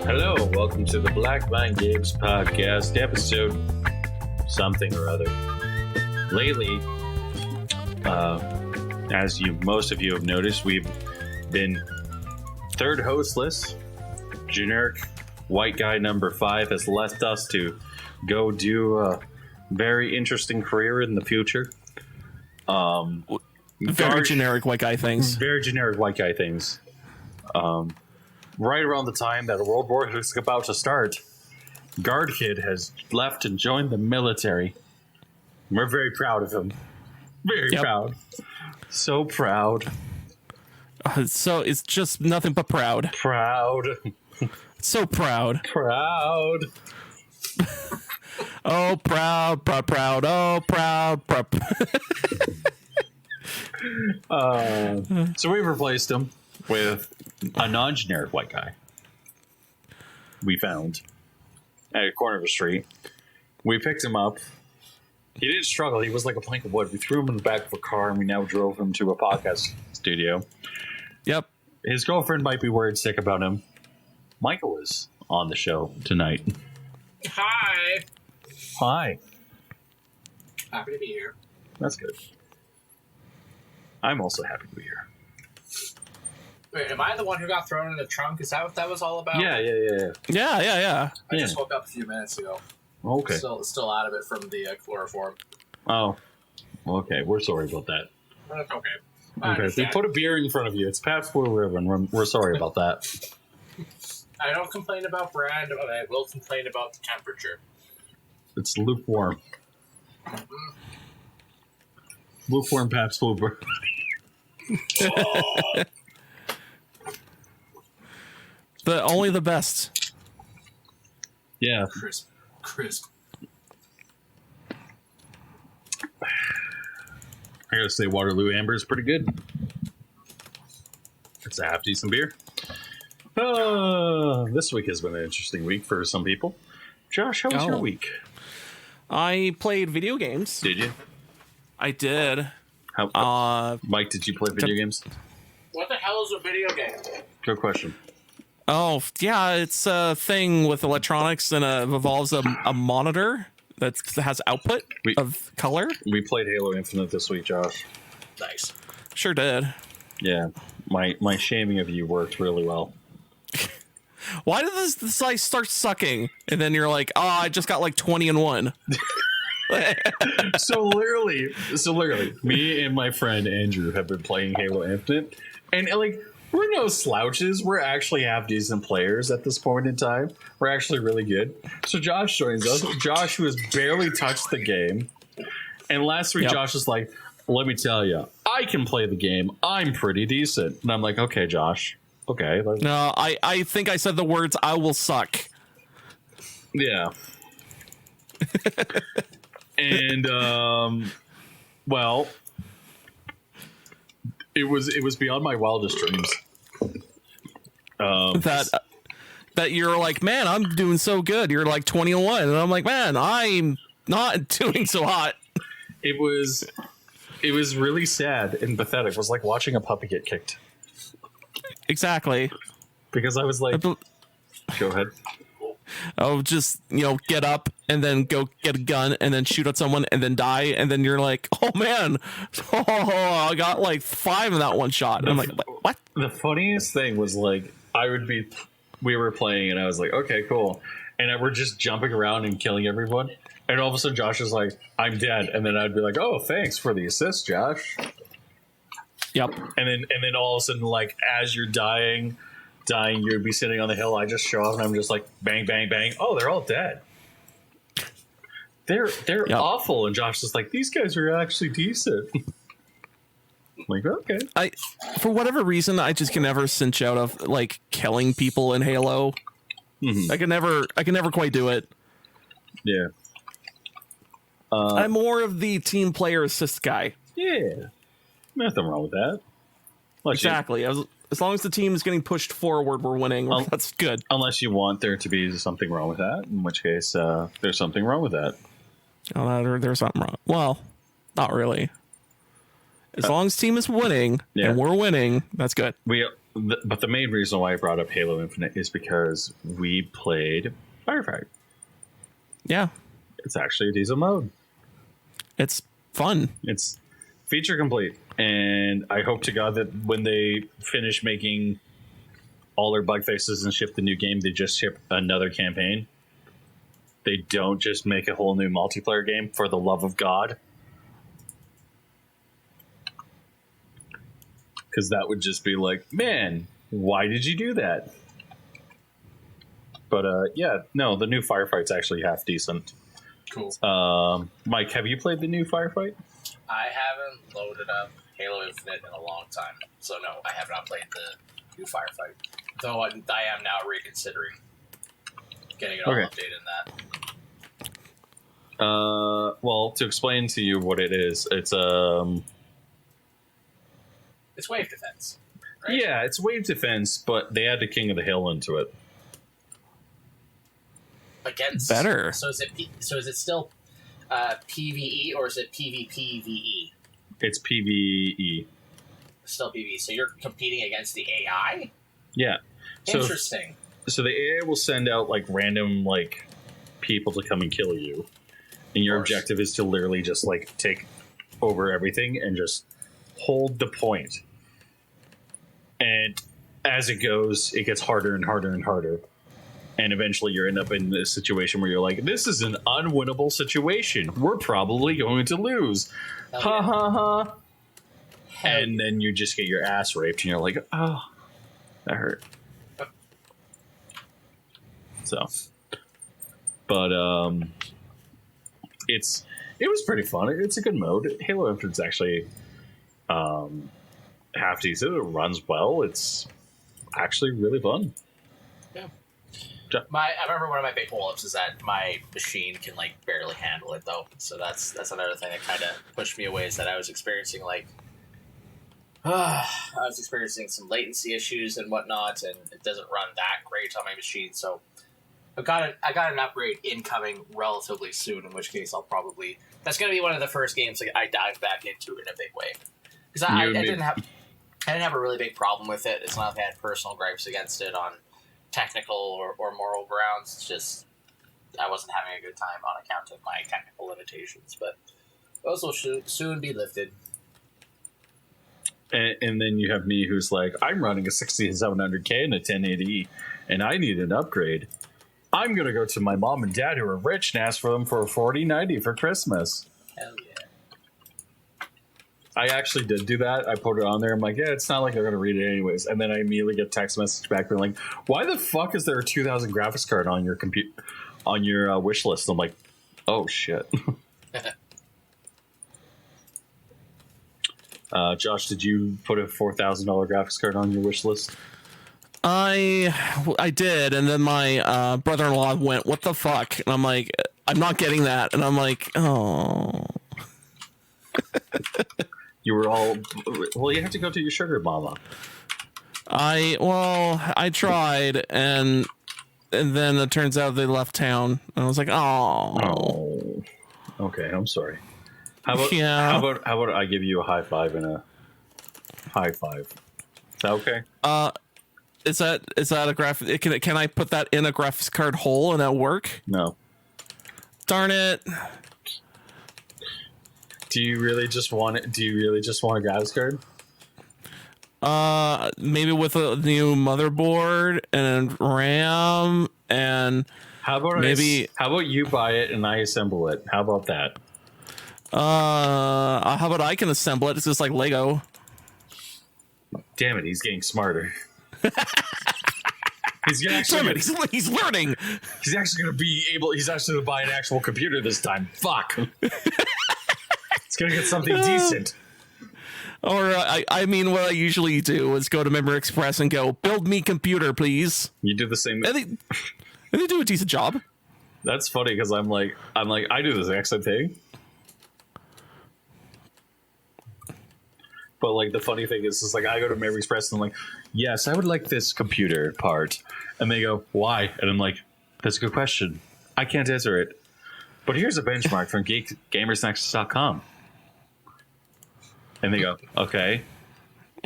Hello, welcome to the Black Mind Games podcast, episode something or other. Lately, as most of you have noticed, we've been third hostless. Generic white guy number 5 has left us to go do a very interesting career in the future. Very generic white guy things. Very generic white guy things. Right around the time that World War is about to start, Guard Kid has left and joined the military. We're very proud of him. Very proud. So proud. So it's just nothing but proud. Proud. So proud. Proud. Oh, proud. Oh, proud. So we've replaced him with a non-generic white guy we found at a corner of a street. We picked him up. He didn't struggle. He was like a plank of wood. We threw him in the back of a car and we now drove him to a podcast studio. Yep. His girlfriend might be worried sick about him. Michael is on the show tonight. Hi. Hi. Happy to be here. That's good. I'm also happy to be here. Wait, am I the one who got thrown in the trunk? Is that what that was all about? Yeah. Yeah. I just woke up a few minutes ago. Okay. Still out of it from the chloroform. Oh. Okay. We're sorry about that. That's okay. Okay. They put a beer in front of you. It's Pabst Blue Ribbon. We're sorry about that. I don't complain about brand, but I will complain about the temperature. It's lukewarm. Lukewarm Pabst Blue Ribbon. Oh. Only the best. Yeah. Crisp. I gotta say, Waterloo Amber is pretty good. It's a half decent beer. This week has been an interesting week for some people. Josh, how was your week? I played video games. Did you? I did. Mike, did you play video games? What the hell is a video game? Good question. Oh, yeah, it's a thing with electronics and it involves a monitor that has output of color. We played Halo Infinite this week, Josh. Nice. Sure did. Yeah, my shaming of you worked really well. Why did this like start sucking? And then you're like, oh, I just got like 20 and 1. So literally, me and my friend Andrew have been playing Halo Infinite, and like, we're no slouches. We're actually half decent players at this point in time. We're actually really good. So Josh joins us. Josh, who has barely touched the game, and last week Josh was like, "Let me tell you, I can play the game. I'm pretty decent." And I'm like, "Okay, Josh. Okay." No, I think I said the words, "I will suck." Yeah. And well, it was beyond my wildest dreams. That you're like, man, I'm doing so good. You're like 20 and 1, and I'm like, man, I'm not doing so hot. It was really sad and pathetic. It was like watching a puppy get kicked. Exactly. Because I was like, go ahead. Oh, just, get up and then go get a gun and then shoot at someone and then die. And then you're like, oh, man, I got like 5 in that one shot. And I'm like, what? The funniest thing was like, we were playing and I was like, okay, cool. And we're just jumping around and killing everyone. And all of a sudden Josh is like, I'm dead. And then I'd be like, oh, thanks for the assist, Josh. Yep. And then all of a sudden, like, as you're dying, you'd be sitting on the hill. I just show up and I'm just like, bang, bang, bang. Oh, they're all dead. They're awful. And Josh is like, these guys are actually decent. I'm like, okay. For whatever reason, I just can never cinch out of like killing people in Halo. Mm-hmm. I can never quite do it. Yeah. I'm more of the team player assist guy. Yeah. Nothing wrong with that. Exactly. As long as the team is getting pushed forward, we're winning. That's good. Unless you want there to be something wrong with that, in which case there's something wrong with that. Oh, there's something wrong. Well, not really. As long as team is winning and we're winning, that's good. We but the main reason why I brought up Halo Infinite is because we played Firefight. Yeah, It's actually a decent mode. it's fun. It's feature complete, and I hope to God that when they finish making all their bug fixes and ship the new game, they just ship another campaign. They don't just make a whole new multiplayer game, for the love of God. Because that would just be like, man, why did you do that? But yeah, no, the new Firefight's actually half decent. Cool. Mike, have you played the new Firefight? I haven't loaded up Halo Infinite in a long time, so no, I have not played the new Firefight. Though I am now reconsidering getting it all updated in that. Well, to explain to you what it is, it's wave defense, right? yeah, it's wave defense, but they add the King of the Hill into it. Against Better. So is it still PVE or is it PvPVE? It's PvE. Still PvE. So you're competing against the AI? Yeah. Interesting. So the AI will send out like random like people to come and kill you, and your objective is to literally just like take over everything and just hold the point. And as it goes, it gets harder and harder and harder. And eventually you end up in this situation where you're like, this is an unwinnable situation. We're probably going to lose. Ha ha ha. And then you just get your ass raped and you're like, oh, that hurt. So, but it was pretty fun. It's a good mode. Halo Infinite's actually half decent. It runs well. It's actually really fun. Yeah. I remember one of my big holdups is that my machine can like barely handle it though. So that's another thing that kind of pushed me away, is that I was experiencing some latency issues and whatnot, and it doesn't run that great on my machine. So I got an upgrade incoming relatively soon, in which case that's going to be one of the first games that I dive back into in a big way, because I didn't have a really big problem with it. It's not like I had personal gripes against it on technical or moral grounds. It's just I wasn't having a good time on account of my technical limitations, but those will soon be lifted. And then you have me, who's like, I'm running a 6700K and a 1080, and I need an upgrade. I'm going to go to my mom and dad, who are rich, and ask for them for a 4090 for Christmas. Hell yeah. I actually did do that. I put it on there. I'm like, yeah, it's not like they're going to read it anyways. And then I immediately get text message back being like, why the fuck is there a 2000 graphics card on your on your wish list? I'm like, oh shit. Josh, did you put a $4,000 graphics card on your wish list? I did, and then my brother-in-law went, "What the fuck?" And I'm like, "I'm not getting that." And I'm like, "Oh." You were all, well, you have to go to your sugar mama. I tried, and then it turns out they left town, and I was like, "Oh." Okay, I'm sorry. How about how about I give you a high five and a high five? Is that okay? Is that a graphic? Can I put that in a graphics card hole and that'll work? No. Darn it. Do you really just want it? Do you really just want a graphics card? Maybe with a new motherboard and RAM, and how about how about you buy it and I assemble it? How about that? How about I can assemble it? It's just like Lego. Damn it, he's getting smarter. He's learning. He's actually going to be able. He's actually going to buy an actual computer this time. Fuck. It's going to get something decent. Or I mean, what I usually do is go to Memory Express and go, "Build me computer, please." You do the same. And they do a decent job. That's funny because I'm like I do the exact same thing. But like the funny thing is like I go to Memory Express and I'm like, yes, I would like this computer part, and they go, why? And I'm like, that's a good question. I can't answer it. But here's a benchmark from gamersnexus.com. And they go, okay.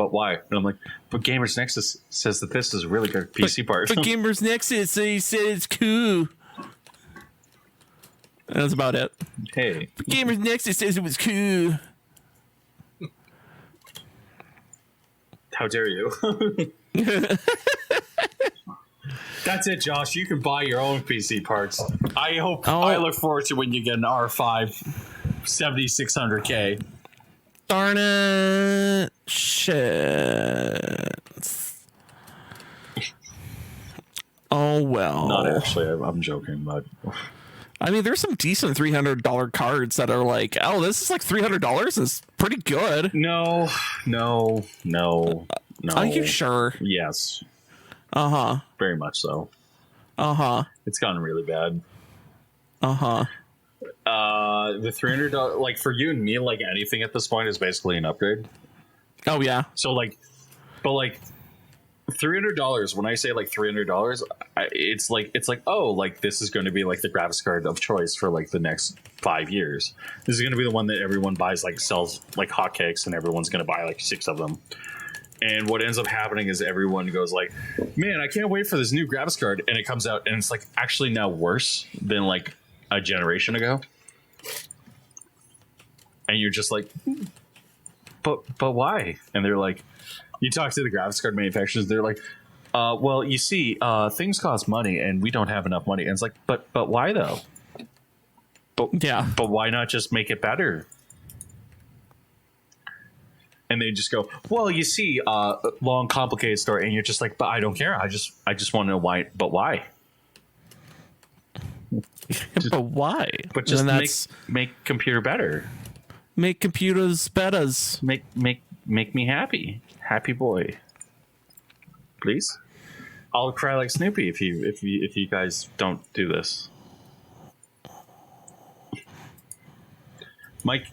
but why? And I'm like, but Gamers Nexus says that this is a really good PC part. But Gamers Nexus, he said it's cool. And that's about it. Hey, But Gamers Nexus says it was cool. how dare you? That's it, Josh. You can buy your own PC parts. I hope. I look forward to when you get an R5 7600K. Darn it. Shit. Oh, well. Not actually. I'm joking, but I mean, there's some decent $300 cards that are like, oh, this is like $300. It's pretty good. no. Are you sure? Yes, Uh-huh. very much so. Uh-huh. It's gotten really bad. Uh-huh. The $300, like for you and me, like anything at this point is basically an upgrade. Oh, yeah. So like, but like $300. When I say like $300, it's like oh, like this is going to be like the graphics card of choice for like the next 5 years. This is going to be the one that everyone buys, like sells like hotcakes, and everyone's going to buy like 6 of them. And what ends up happening is everyone goes like, man, I can't wait for this new graphics card. And it comes out and it's like actually now worse than like a generation ago. And you're just like, but why? And they're like, you talk to the graphics card manufacturers, they're like, well, you see, things cost money and we don't have enough money. And it's like, but why though? But why not just make it better? And they just go, well, you see, long, complicated story. And you're just like, but I don't care. I just want to know why. But why? But why? But just make computer better. Make computers better. Make me happy. Happy boy. Please. I'll cry like Snoopy if you guys don't do this. Mike,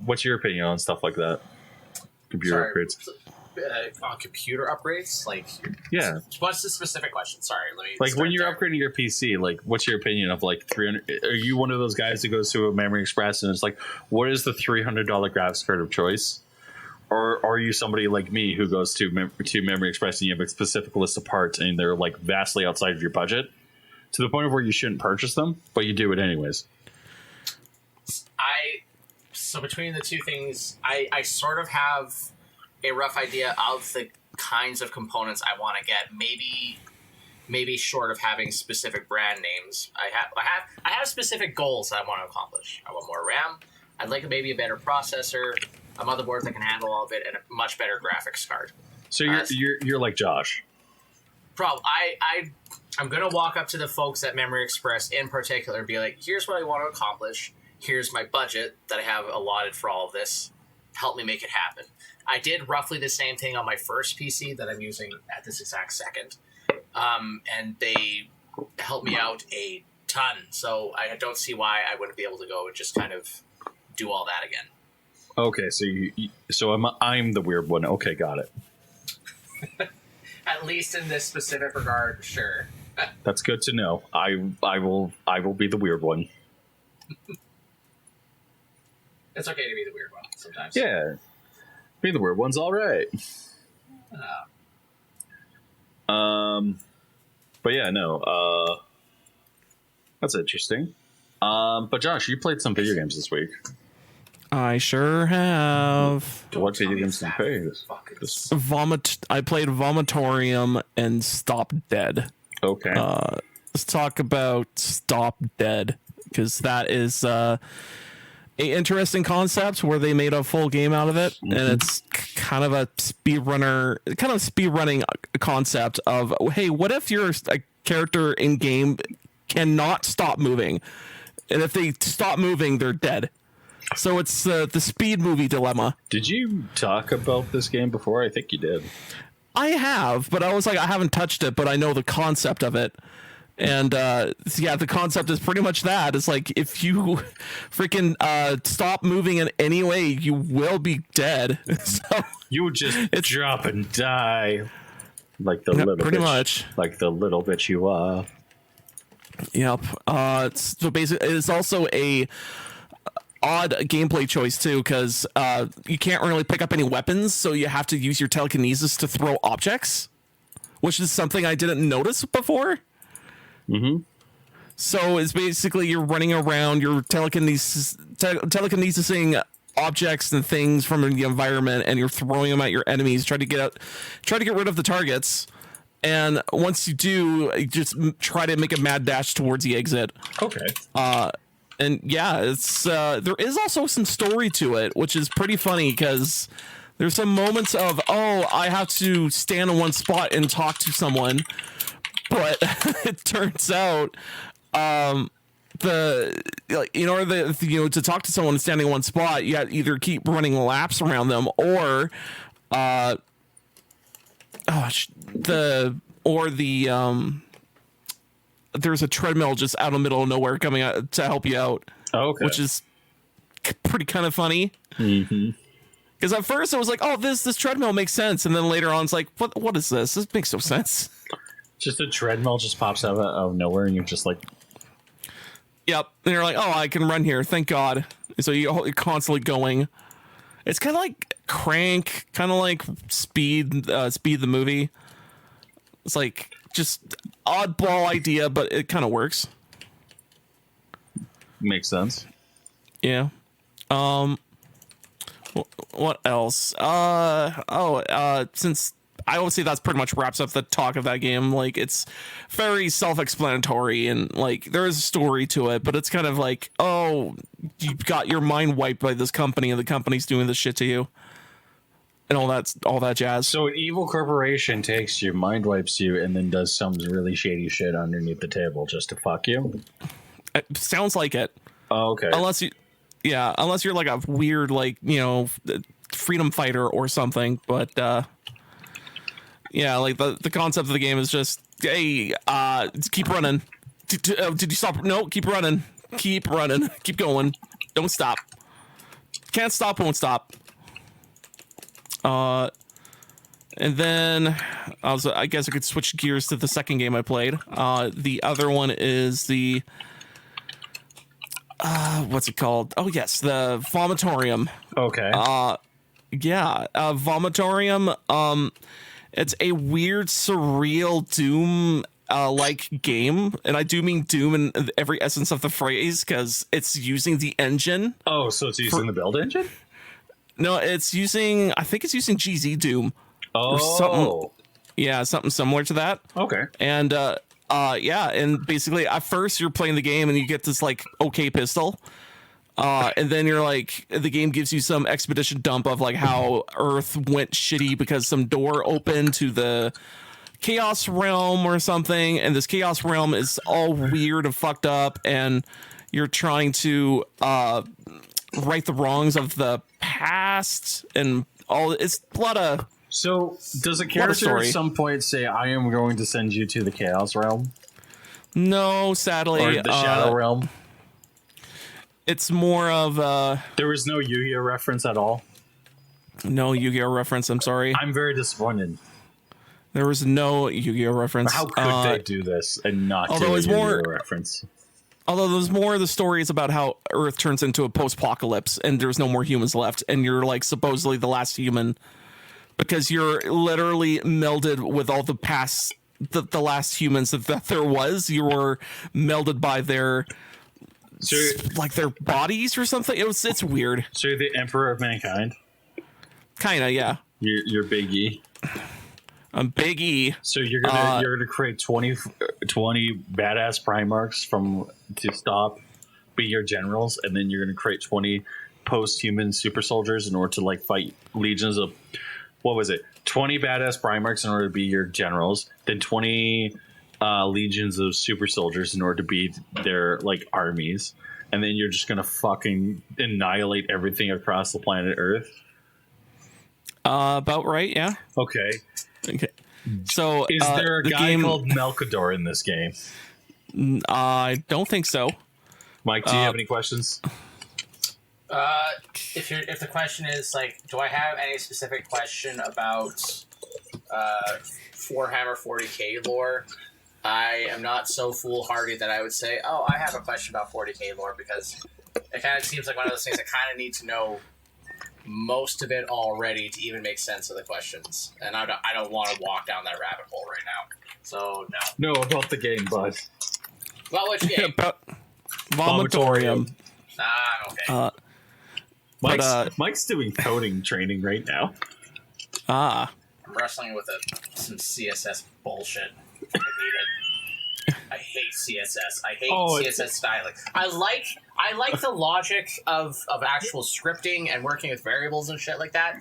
what's your opinion on stuff like that? Computer upgrades. On computer upgrades, like yeah. What's the specific question? Sorry, let me. Like when you're upgrading your PC, like what's your opinion of like 300? Are you one of those guys that goes to a Memory Express and it's like, what is the $300 graphics card of choice? Or are you somebody like me who goes to Memory Express and you have a specific list of parts and they're like vastly outside of your budget to the point of where you shouldn't purchase them, but you do it anyways? So between the two things, I sort of have a rough idea of the kinds of components I want to get. Maybe short of having specific brand names, I have specific goals that I want to accomplish. I want more RAM. I'd like maybe a better processor, a motherboard that can handle all of it, and a much better graphics card. So you're like Josh. I'm gonna walk up to the folks at Memory Express in particular and be like, here's what I want to accomplish. Here's my budget that I have allotted for all of this. Help me make it happen. I did roughly the same thing on my first PC that I'm using at this exact second. And they helped me out a ton. So I don't see why I wouldn't be able to go and just kind of do all that again. Okay, so I'm the weird one. Okay, got it. At least in this specific regard, sure. That's good to know. I will be the weird one. It's okay to be the weird one sometimes. Yeah. Being the weird one's all right. But yeah, no. That's interesting. But Josh, you played some video games this week. I sure have. What video games did you play? I played Vomitorium and Stop Dead. Okay. Let's talk about Stop Dead, because that is a interesting concept where they made a full game out of it, and it's kind of a speedrunning concept of, hey, what if you're a character in game cannot stop moving, and if they stop moving, they're dead. So it's the speed movie dilemma. Did you talk about this game before? I think you did. I have, but I was like, I haven't touched it, but I know the concept of it. And yeah, the concept is pretty much that. It's like, if you freaking stop moving in any way, you will be dead. So you would just drop and die, like the little pretty bitch, much like the little bitch you are. Yep. So basically, it's also odd gameplay choice too, because you can't really pick up any weapons, so you have to use your telekinesis to throw objects, which is something I didn't notice before. Mm-hmm. So it's basically you're running around, you're telekinesising objects and things from the environment, and you're throwing them at your enemies, try to get rid of the targets. And once you do, you just try to make a mad dash towards the exit. Okay. And yeah, it's there is also some story to it, which is pretty funny because there's some moments of, oh, I have to stand in one spot and talk to someone, but it turns out in order to talk to someone standing in one spot, you have to either keep running laps around them or there's a treadmill just out in the middle of nowhere coming out to help you out. Oh, okay. Which is pretty kind of funny. Mm-hmm. Because at first I was like, oh, this treadmill makes sense, and then later on it's like, what is this? This makes no sense. Just a treadmill just pops out of nowhere, and you're just like, yep. And you're like, oh, I can run here, thank God. And so you're constantly going. It's kind of like Crank, kind of like Speed the movie. It's like just oddball idea, but it kind of works. makes sense. Yeah. What else? Since I would say that's pretty much wraps up the talk of that game. Like, it's very self-explanatory, and like there is a story to it, but it's kind of like, oh, you got your mind wiped by this company, and the company's doing this shit to you, and all that jazz. So an evil corporation takes you, mind wipes you, and then does some really shady shit underneath the table just to fuck you. It sounds like it. Oh, okay. Unless you're like a weird, like, freedom fighter or something, but yeah, like the concept of the game is just, hey, keep running. Did you stop? No, keep running. Keep running. Keep going. Don't stop. Can't stop, won't stop. And then I guess I could switch gears to the second game I played. The other one is the what's it called? Oh yes, the Vomitorium. Okay. Vomitorium. It's a weird, surreal Doom like game, and I do mean Doom in every essence of the phrase because it's using the engine. Oh, so it's using the build engine? No, it's using. I think it's using GZ Doom. Oh, or something. Yeah, something similar to that. Okay. And yeah, and basically at first you're playing the game and you get this like OK pistol. And then you're like, the game gives you some expedition dump of like how Earth went shitty because some door opened to the Chaos Realm or something, and this Chaos Realm is all weird and fucked up, and you're trying to right the wrongs of the past, and all. It's a lot of. So does a character at some point say, "I am going to send you to the Chaos Realm"? No, sadly, or the Shadow Realm. It's more of there was no Yu-Gi-Oh reference at all. No Yu-Gi-Oh reference. I'm sorry. I'm very disappointed. There was no Yu-Gi-Oh reference. How could they do this and not do a Yu-Gi-Oh reference? Although there's more of the stories about how Earth turns into a post-apocalypse and there's no more humans left, and you're like supposedly the last human because you're literally melded with all the past, the last humans that there was. You were melded by their. So like their bodies or something. It's weird. So you're the Emperor of Mankind? Kinda, yeah. You're Big E. I'm Big E. So you're gonna create 20 badass Primarchs to stop, be your generals, and then you're gonna create 20 post-human super soldiers in order to like fight legions of 20 badass Primarchs in order to be your generals, then 20 legions of super soldiers in order to be their like armies, and then you're just gonna fucking annihilate everything across the planet Earth. About right, yeah. Okay. So is there a guy called Melkador in this game? I don't think so. Mike, do you have any questions? If the question is like, do I have any specific question about Warhammer 40k lore? I am not so foolhardy that I would say, oh, I have a question about 40k lore, because It kind of seems like one of those things I kind of need to know most of it already to even make sense of the questions, and I don't want to walk down that rabbit hole right now. So no. No, about the game, bud. Well, which game? About Vomitorium. Okay. Mike's doing coding training right now. Ah. I'm wrestling with some CSS bullshit. I hate it. I hate CSS. I hate CSS styling. I like the logic of actual scripting and working with variables and shit like that.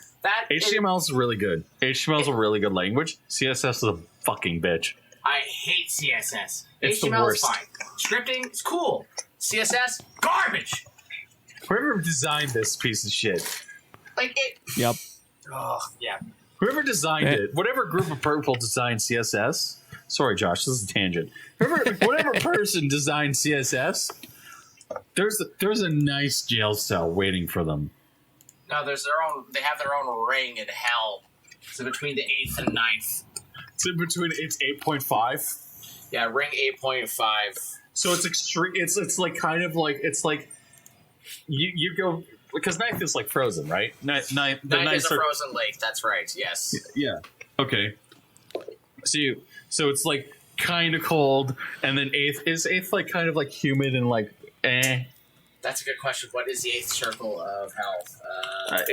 HTML is really good. HTML is a really good language. CSS is a fucking bitch. I hate CSS. It's the HTML worst. is fine. Scripting is cool. CSS, garbage. Whoever designed this piece of shit. Like it. Yep. Oh, yeah. Whoever designed it, whatever group of people designed CSS. Sorry, Josh, this is a tangent. Whatever person designed CSS, there's a nice jail cell waiting for them. No, they have their own ring in hell. So between the 8th and 9th. It's 8.5. Yeah, ring 8.5. So it's extreme. It's like kind of like it's like you go because ninth is like frozen, right? Ninth is a frozen lake. That's right. Yes. Yeah. Okay. So it's like kind of cold, and then eighth like kind of like humid and like eh. That's a good question. What is the 8th circle of hell? I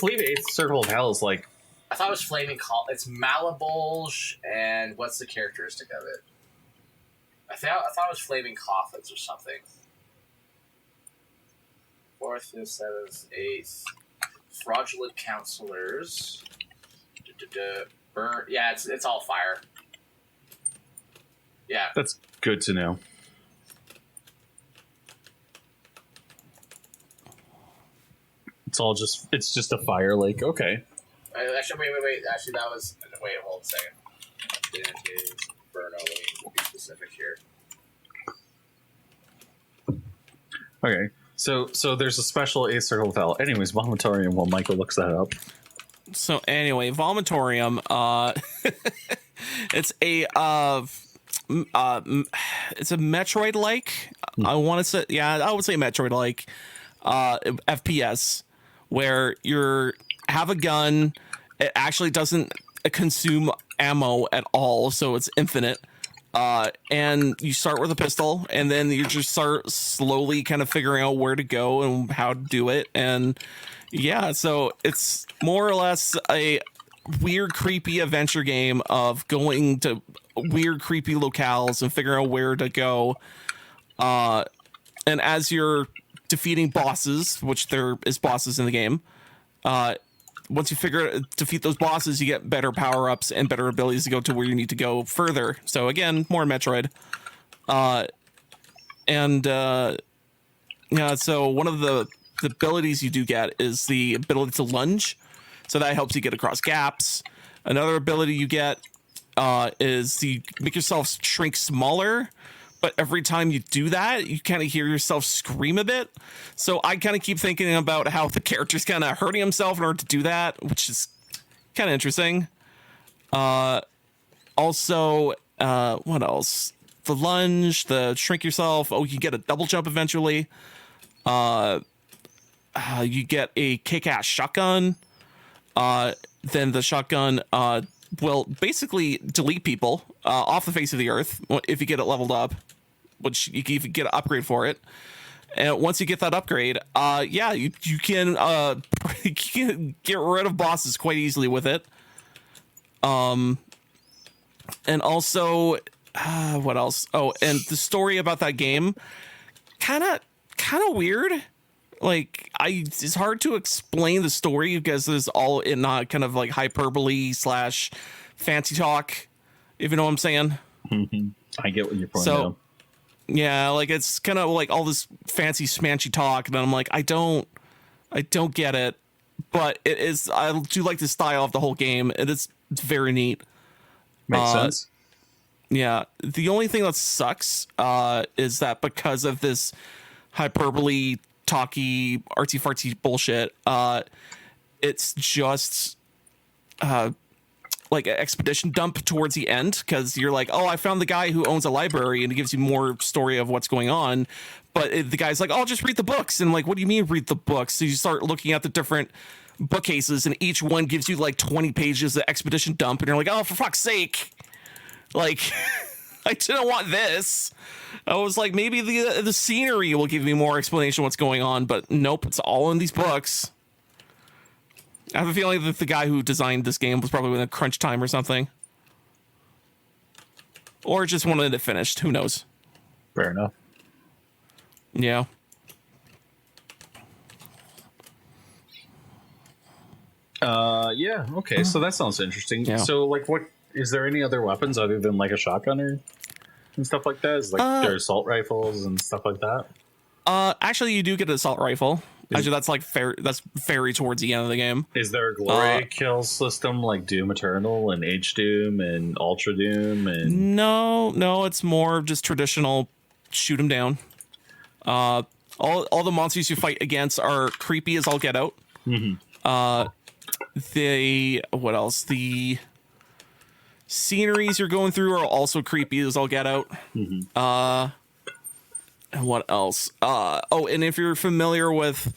believe 8th circle of hell is like. I thought it was flaming call. It's Malabulge, and what's the characteristic of it? I thought it was flaming coffins or something. 4th, 5th, 7th, 8th. Fraudulent counselors. Burn. Yeah, it's all fire. Yeah. That's good to know. It's just a fire lake. Okay. Actually, wait. Actually, that was. Wait, hold a second. It is Burn. Let me be specific here. Okay. So there's a special 8th circle of hell. Anyways, Vomitorium while Michael looks that up. So anyway, Vomitorium, it's a Metroid-like. I want to say, I would say Metroid-like FPS, where have a gun. It actually doesn't consume ammo at all, so it's infinite. And you start with a pistol, and then you just start slowly kind of figuring out where to go and how to do it. And yeah, so it's more or less a weird, creepy adventure game of going to weird, creepy locales and figuring out where to go. And as you're defeating bosses, which there is bosses in the game, once you defeat those bosses, you get better power-ups and better abilities to go to where you need to go further. So again, more Metroid. So one of the abilities you do get is the ability to lunge. So that helps you get across gaps. Another ability you get is you make yourself shrink smaller. But every time you do that, you kind of hear yourself scream a bit. So I kind of keep thinking about how the character's kind of hurting himself in order to do that, which is kind of interesting. Also, what else? The lunge, the shrink yourself. Oh, you get a double jump eventually. You get a kick-ass shotgun. Then the shotgun will basically delete people off the face of the earth if you get it leveled up, which you can get an upgrade for it. And once you get that upgrade, you can you can get rid of bosses quite easily with it. And also, what else? Oh, and the story about that game, kind of weird. Like, it's hard to explain the story because it's all in kind of like hyperbole / fancy talk, if you know what I'm saying. I get what you're pointing out. Yeah, like it's kind of like all this fancy smanchy talk, and I'm like, I don't get it, but it is. I do like the style of the whole game. It's very neat. Makes sense. Yeah, the only thing that sucks is that because of this hyperbole, talky, artsy fartsy bullshit, it's just like an expedition dump towards the end, because you're like, oh, I found the guy who owns a library, and it gives you more story of what's going on. But the guy's like, oh, just read the books. And like, what do you mean read the books? So you start looking at the different bookcases, and each one gives you like 20 pages of expedition dump, and you're like, oh, for fuck's sake, like I didn't want this. I was like, maybe the scenery will give me more explanation what's going on, but nope, it's all in these books. I have a feeling that the guy who designed this game was probably in a crunch time or something, or just wanted it finished. Who knows? Fair enough. Yeah. Yeah. Okay. So that sounds interesting. Yeah. So, like, what is there any other weapons other than like a shotgun and stuff like that? Is like there assault rifles and stuff like that? Actually, you do get an assault rifle. Actually, that's like that's very towards the end of the game. Is there a glory kill system like Doom Eternal and H Doom and Ultra Doom and? No, it's more just traditional shoot them down. All the monsters you fight against are creepy as all get out. Mm-hmm. What else? The sceneries you're going through are also creepy as all get out. Mm-hmm. And what else? And if you're familiar with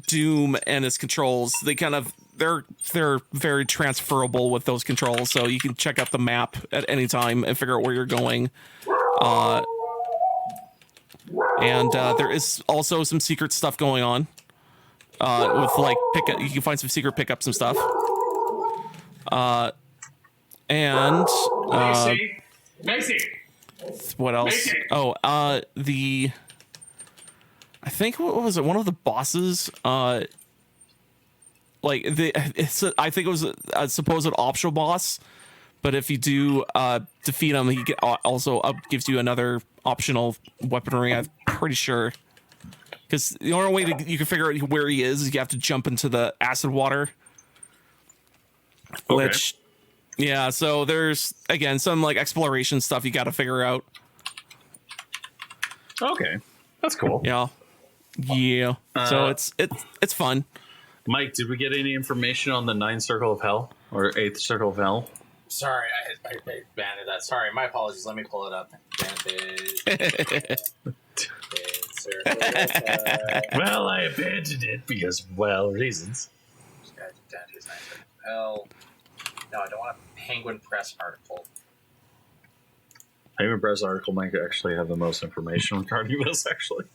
Doom and its controls, they're very transferable with those controls, so you can check out the map at any time and figure out where you're going. And there is also some secret stuff going on. With like you can find some secret pickups and stuff. Macy. What else? Macy. Oh, I think what was it? One of the bosses. I think it was a supposed optional boss, but if you do defeat him, he also gives you another optional weaponry. I'm pretty sure. Because the only way you can figure out where he is you have to jump into the acid water. Okay. Which, yeah, so there's, again, some like exploration stuff you got to figure out. Okay. That's cool. Yeah. So it's fun. Mike, did we get any information on the 9th Circle of Hell or 8th Circle of Hell? Sorry, I banned that. Sorry, my apologies. Let me pull it up. Well, I abandoned it because, well, reasons. Hell. No, I don't want a Penguin Press article. Penguin Press article might actually have the most information regarding this, actually.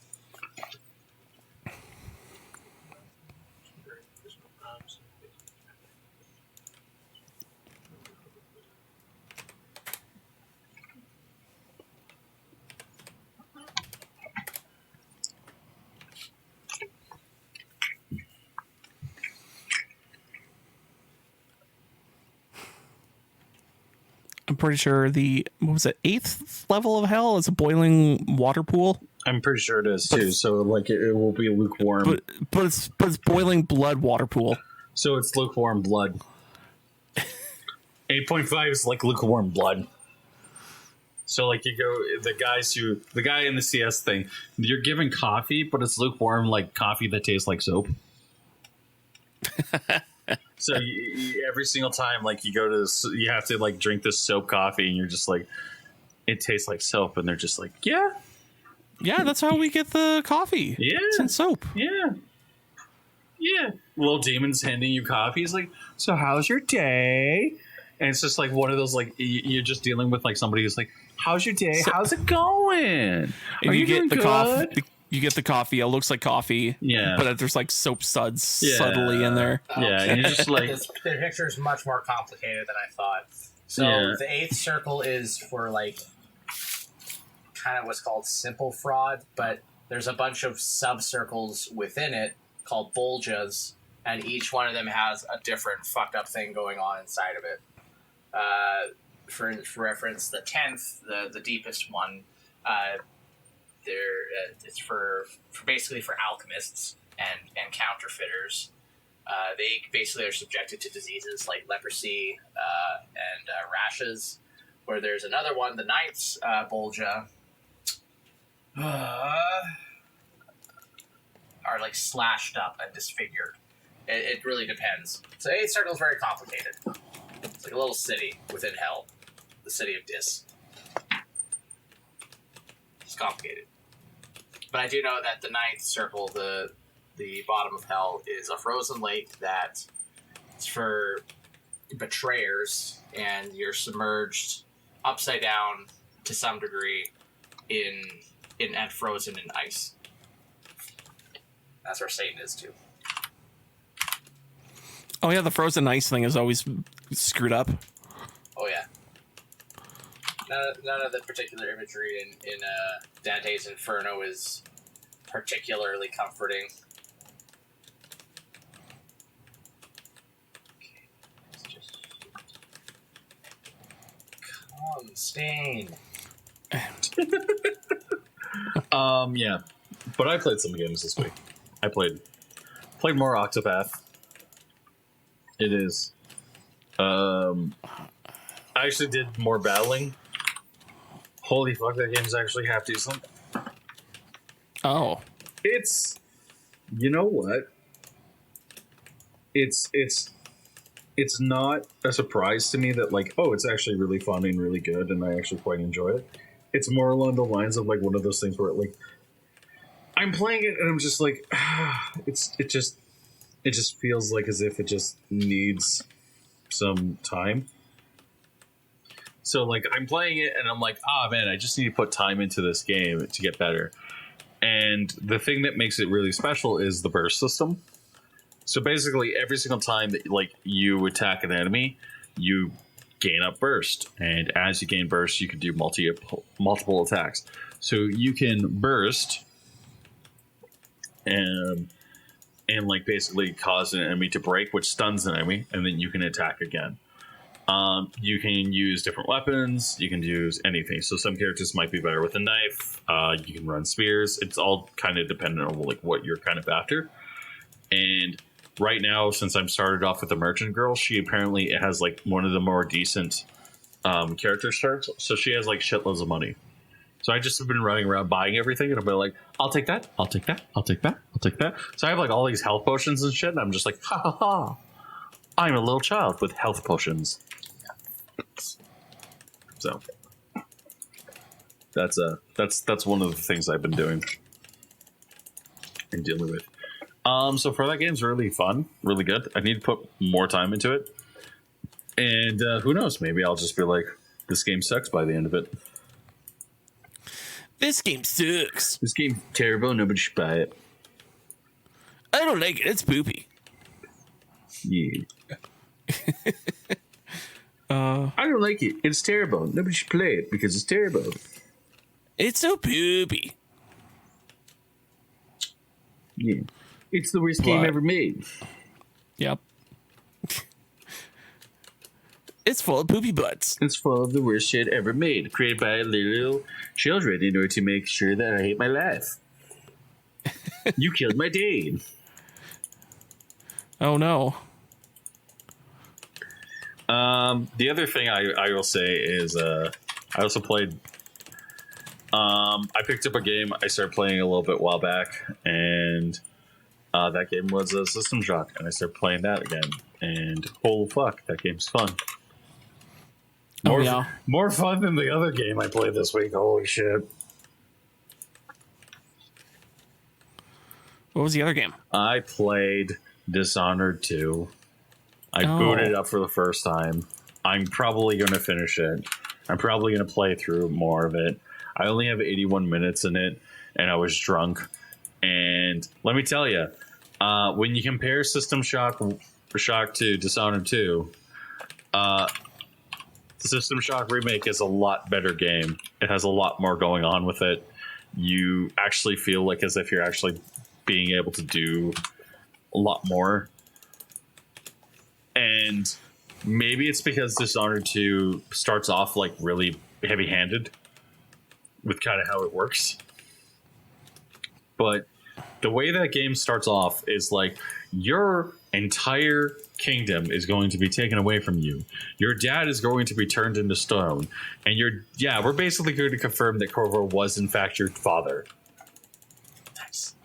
I'm pretty sure what was it, 8th level of hell is a boiling water pool. I'm pretty sure it is too. So like it will be lukewarm. But it's boiling blood water pool. So it's lukewarm blood. 8.5 is like lukewarm blood. So like the guy in the CS thing, you're given coffee, but it's lukewarm like coffee that tastes like soap. So every single time, like you have to like drink this soap coffee, and you're just like, it tastes like soap, and they're just like, yeah, that's how we get the coffee. Yeah, it's in soap. Yeah. Little demons handing you coffee. He's like, so how's your day? And it's just like one of those like you're just dealing with like somebody who's like, how's your day? How's it going? Are you doing good? Coffee. You get the coffee. It looks like coffee. Yeah. But there's like soap suds subtly in there. Yeah. And you're just like, the picture is much more complicated than I thought. So the 8th circle is for like kind of what's called simple fraud, but there's a bunch of sub circles within it called bulges, and each one of them has a different fucked up thing going on inside of it. For reference, the 10th, the deepest one, it's for basically for alchemists and counterfeiters. They basically are subjected to diseases like leprosy and rashes. Where there's another one, the 9th Bolgia, are like slashed up and disfigured. It really depends. So 8th circle is very complicated. It's like a little city within hell. The city of Dis. It's complicated. But I do know that the ninth circle, the bottom of hell, is a frozen lake that is for betrayers, and you're submerged upside down to some degree in and frozen in ice. That's where Satan is too. Oh yeah, the frozen ice thing is always screwed up. Oh yeah. None of the particular imagery in Dante's Inferno is particularly comforting. Come, Stain. Yeah, but I played some games this week. I played more Octopath. It is. I actually did more battling. Holy fuck, that game's actually half decent. Oh. It's, you know what? It's not a surprise to me that, like, oh, it's actually really fun and really good, and I actually quite enjoy it. It's more along the lines of like one of those things where, like, I'm playing it and I'm just like, it just feels like as if it just needs some time. So, like, I'm playing it and I'm like, man, I just need to put time into this game to get better. And the thing that makes it really special is the burst system. So basically, every single time that, like, you attack an enemy, you gain up burst. And as you gain burst, you can do multiple attacks. So you can burst and like basically cause an enemy to break, which stuns an enemy, and then you can attack again. You can use different weapons. You can use anything. So some characters might be better with a knife. You can run spears. It's all kind of dependent on like what you're kind of after. And right now, since I'm started off with the merchant girl, she apparently has like one of the more decent character starts. So she has like shitloads of money. So I just have been running around buying everything, and I've been like, I'll take that, I'll take that, I'll take that, I'll take that. So I have like all these health potions and shit, and I'm just like, ha ha ha. I'm a little child with health potions. So that's one of the things I've been doing and dealing with. So for that game's really fun, really good. I need to put more time into it, and who knows? Maybe I'll just be like, this game sucks by the end of it. This game sucks. This game's terrible. Nobody should buy it. I don't like it. It's poopy. Yeah. I don't like it. It's terrible. Nobody should play it because it's terrible. It's so poopy. Yeah. It's the worst game ever made. Yep. It's full of poopy butts. It's full of the worst shit ever made, created by little children in order to make sure that I hate my life. You killed my dad. Oh no. The other thing I will say is I also played. I picked up a game I started playing a little bit while back, and that game was System Shock, and I started playing that again. And holy fuck, that game's fun. More fun than the other game I played this week. Holy shit. What was the other game? I played Dishonored 2. I booted it up for the first time. I'm probably going to finish it. I'm probably going to play through more of it. I only have 81 minutes in it, and I was drunk. And let me tell you, when you compare System Shock to Dishonored 2, the System Shock remake is a lot better game. It has a lot more going on with it. You actually feel like as if you're actually being able to do a lot more. And maybe it's because Dishonored 2 starts off like really heavy-handed with kind of how it works. But the way that game starts off is like your entire kingdom is going to be taken away from you. Your dad is going to be turned into stone. And we're basically going to confirm that Corvo was in fact your father. Nice.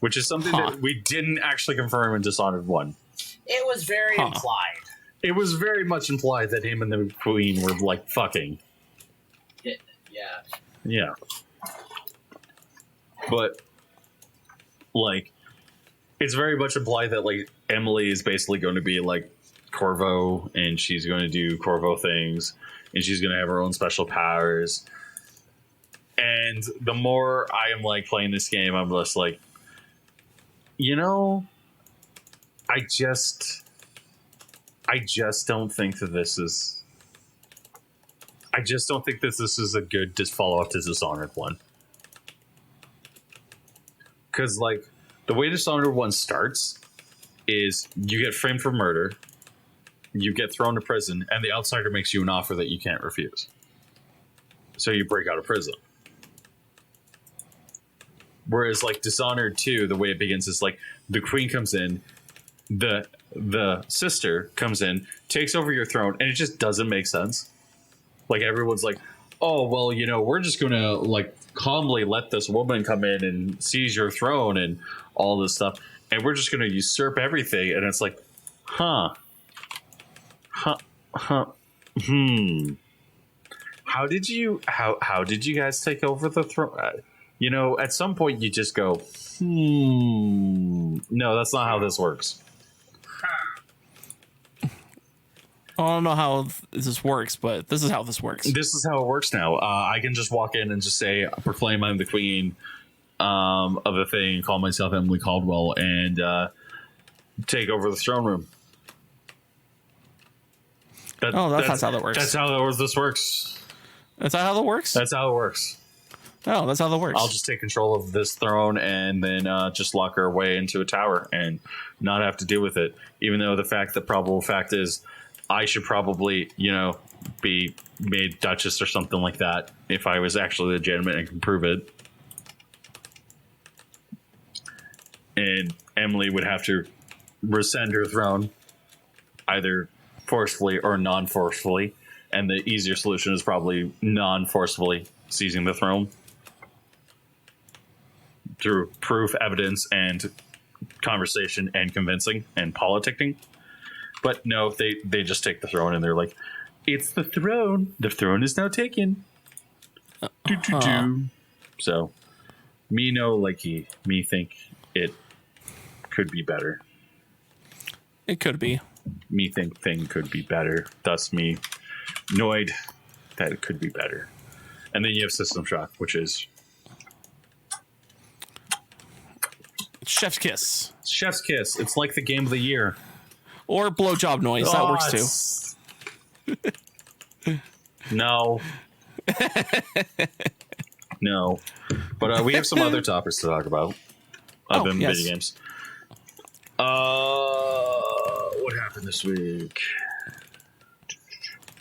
Which is something that we didn't actually confirm in Dishonored 1. It was very implied. It was very much implied that him and the queen were like fucking. Yeah. Yeah. But like, it's very much implied that like Emily is basically going to be like Corvo, and she's going to do Corvo things, and she's going to have her own special powers. And the more I am like playing this game, I'm just like, you know, I just don't think that this is. I just don't think that this is a good follow up to Dishonored 1. Because like the way Dishonored 1 starts is you get framed for murder, you get thrown to prison, and the outsider makes you an offer that you can't refuse. So you break out of prison. Whereas like Dishonored 2, the way it begins is like the queen comes in, the sister comes in, takes over your throne, and it just doesn't make sense. Like everyone's like, oh well, you know, we're just gonna like calmly let this woman come in and seize your throne and all this stuff, and we're just gonna usurp everything. And it's like, how did you guys take over the throne? You know, at some point you just go, no, that's not how this works. I don't know how this works, but this is how this works. This is how it works now. I can just walk in and just say, proclaim I'm the queen of the thing, call myself Emily Caldwell, and take over the throne room. That's how that works. That's how this works. That's how that works? That's how it works. Oh, that's how that works. I'll just take control of this throne and then just lock her away into a tower and not have to deal with it. Even though the probable fact is I should probably, you know, be made Duchess or something like that if I was actually legitimate and can prove it. And Emily would have to rescind her throne either forcefully or non-forcefully. And the easier solution is probably non-forcefully seizing the throne through proof, evidence, and conversation and convincing and politicking. But no, they just take the throne and they're like, it's the throne. The throne is now taken. So, me no likey. Me think it could be better. It could be. Me think thing could be better. Thus me annoyed that it could be better. And then you have System Shock, which is Chef's kiss. Chef's kiss. It's like the game of the year. Or blowjob noise. That works too. No. No. But we have some other topics to talk about. Other than video games. What happened this week?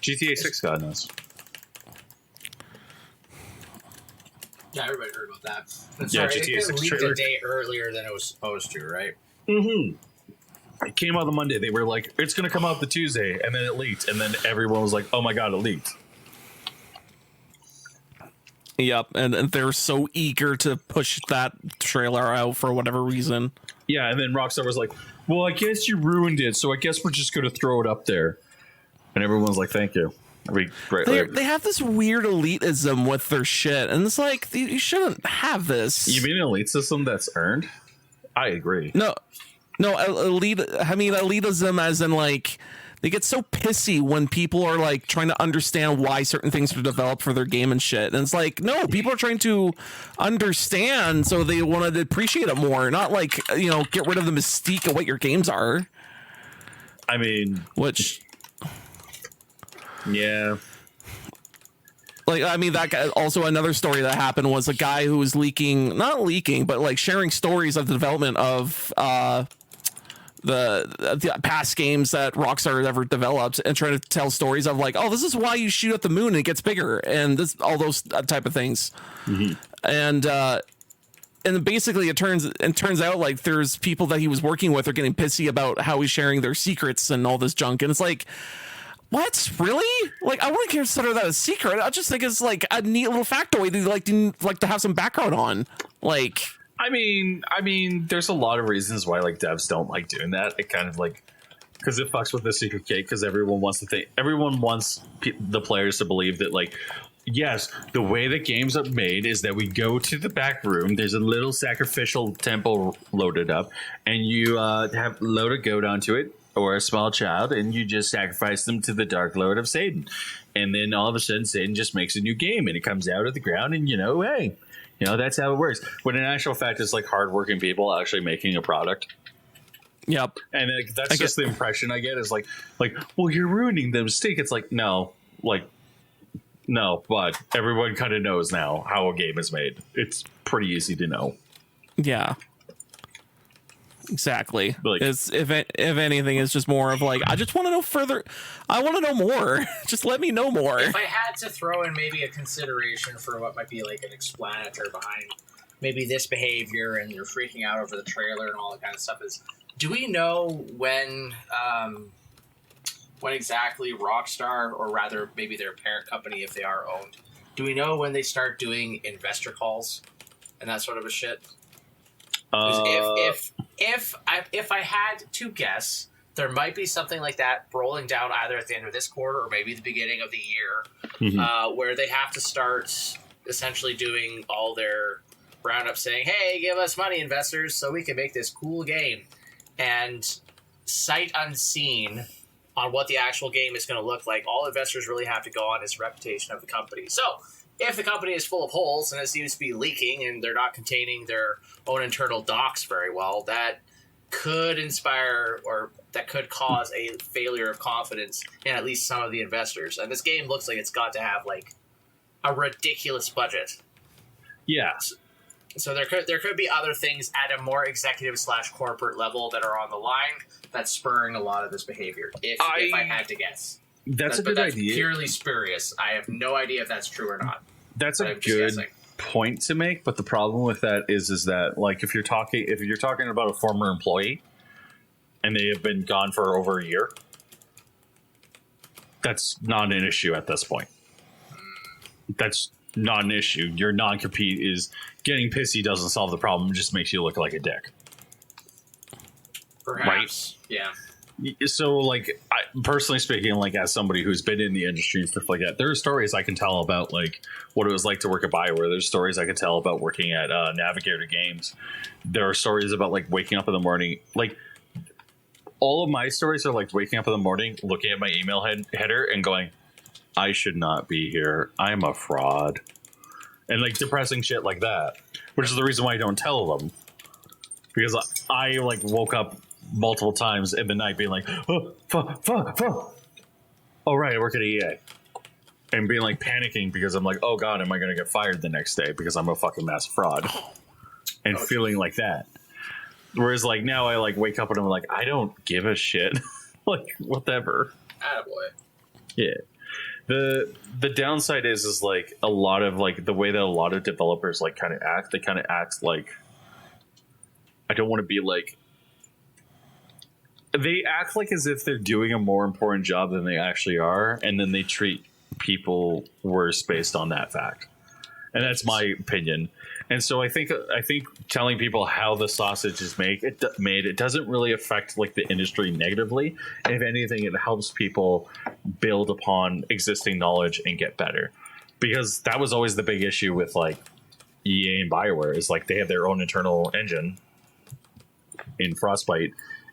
GTA 6 got announced. Yeah, everybody heard about that. Yeah, Sorry, GTA 6 leaked trailer. a day earlier than it was supposed to, right? Mm-hmm. It came out the Monday. They were like, it's going to come out the Tuesday, and then it leaked, and then everyone was like, oh my god, it leaked. Yep, and they're so eager to push that trailer out for whatever reason. Yeah, and then Rockstar was like, well, I guess you ruined it, so I guess we're just going to throw it up there. And everyone's like, thank you. They have this weird elitism with their shit, and it's like, you shouldn't have this. You mean an elite system that's earned? I agree. No, elite. I mean, elitism as in like they get so pissy when people are like trying to understand why certain things are developed for their game and shit. And it's like, no, people are trying to understand, so they want to appreciate it more, not like, you know, get rid of the mystique of what your games are. I mean, which, yeah. Like, I mean, that guy, also another story that happened was a guy who was not leaking, but like sharing stories of the development of the past games that Rockstar has ever developed, and trying to tell stories of like, oh, this is why you shoot at the moon and it gets bigger, and this, all those type of things. Mm-hmm. And basically it turns out like there's people that he was working with are getting pissy about how he's sharing their secrets and all this junk, and it's like, what? Really? Like, I wouldn't consider that a secret. I just think it's like a neat little factoid that you like to have some background on. Like, I mean, there's a lot of reasons why like devs don't like doing that. It kind of like because it fucks with the secret cake. Because everyone wants the players to believe that, like, yes, the way that games are made is that we go to the back room. There's a little sacrificial temple loaded up, and you have load a goat onto it or a small child, and you just sacrifice them to the Dark Lord of Satan. And then all of a sudden, Satan just makes a new game, and it comes out of the ground, and hey, that's how it works. When in actual fact, it's like hardworking people actually making a product. Yep. And that's just the impression I get is like, well, you're ruining the mistake. It's like, no, but everyone kind of knows now how a game is made. It's pretty easy to know. Yeah. Exactly. Like, It's if anything, it's just more of like, I just want to know further. I want to know more. Just let me know more. If I had to throw in maybe a consideration for what might be like an explanator behind maybe this behavior, and you're freaking out over the trailer and all that kind of stuff, is, do we know when exactly Rockstar, or rather maybe their parent company if they are owned, do we know when they start doing investor calls and that sort of a shit? If I had to guess, there might be something like that rolling down either at the end of this quarter or maybe the beginning of the year, where they have to start essentially doing all their roundup saying, hey, give us money, investors, so we can make this cool game. And sight unseen on what the actual game is going to look like, all investors really have to go on is reputation of the company. So if the company is full of holes and it seems to be leaking and they're not containing their own internal docs very well, that could inspire, or that could cause a failure of confidence in at least some of the investors. And this game looks like it's got to have like a ridiculous budget. Yeah. So there could be other things at a more executive / corporate level that are on the line that's spurring a lot of this behavior. If I had to guess, that's a good idea. Purely spurious. I have no idea if that's true or not. That's a good point to make. But the problem with that is that, like, if you're talking about a former employee and they have been gone for over a year, that's not an issue at this point. That's not an issue. Your non-compete is getting pissy doesn't solve the problem. It just makes you look like a dick. Perhaps. Right? Yeah. So, like, personally speaking, like, as somebody who's been in the industry and stuff like that, there are stories I can tell about, like, what it was like to work at BioWare. There's stories I can tell about working at Navigator Games. There are stories about, like, waking up in the morning. Like, all of my stories are, like, waking up in the morning, looking at my email header and going, I should not be here. I'm a fraud. And, like, depressing shit like that, which is the reason why I don't tell them. Because I like, woke up multiple times in the night being like, oh, fuck. Oh, right, I work at EA. And being, like, panicking because I'm like, oh, God, am I going to get fired the next day because I'm a fucking massive fraud? And feeling like that. Whereas, like, now I, like, wake up and I'm like, I don't give a shit. Like, whatever. Attaboy. Yeah. The downside is like a lot of, like, the way that a lot of developers, like, kind of act. They kind of act like, I don't want to be like, they act like as if they're doing a more important job than they actually are, and then they treat people worse based on that fact. And that's my opinion. And so I think telling people how the sausage is made, it doesn't really affect, like, the industry negatively. And if anything, it helps people build upon existing knowledge and get better. Because that was always the big issue with, like, EA and BioWare, is, like, they have their own internal engine in Frostbite,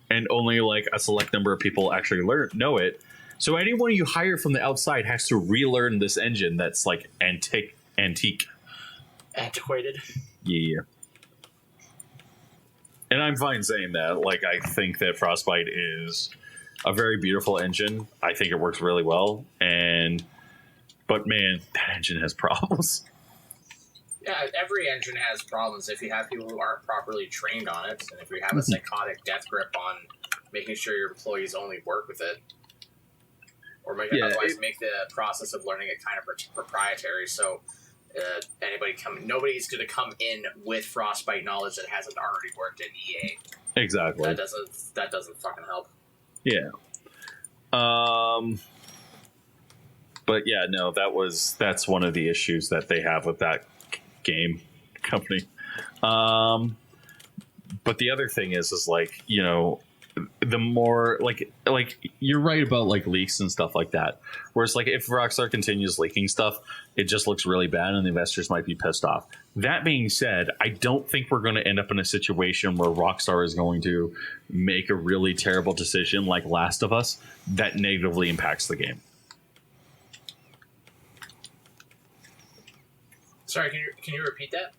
and only, like, a select number of people actually know it. So anyone you hire from the outside has to relearn this engine that's, like, antiquated. Yeah. And I'm fine saying that. Like, I think that Frostbite is a very beautiful engine. I think it works really well. But man, that engine has problems. Yeah, every engine has problems if you have people who aren't properly trained on it, and if you have a psychotic death grip on making sure your employees only work with it, or make the process of learning it kind of proprietary. So nobody's going to come in with Frostbite knowledge that hasn't already worked in EA. Exactly. That doesn't fucking help. Yeah. But yeah, no, that's one of the issues that they have with that game company. But the other thing is like, you know, the more like you're right about like leaks and stuff like that. Whereas like if Rockstar continues leaking stuff, it just looks really bad and the investors might be pissed off. That being said, I don't think we're going to end up in a situation where Rockstar is going to make a really terrible decision like Last of Us that negatively impacts the game. Sorry, can you repeat that?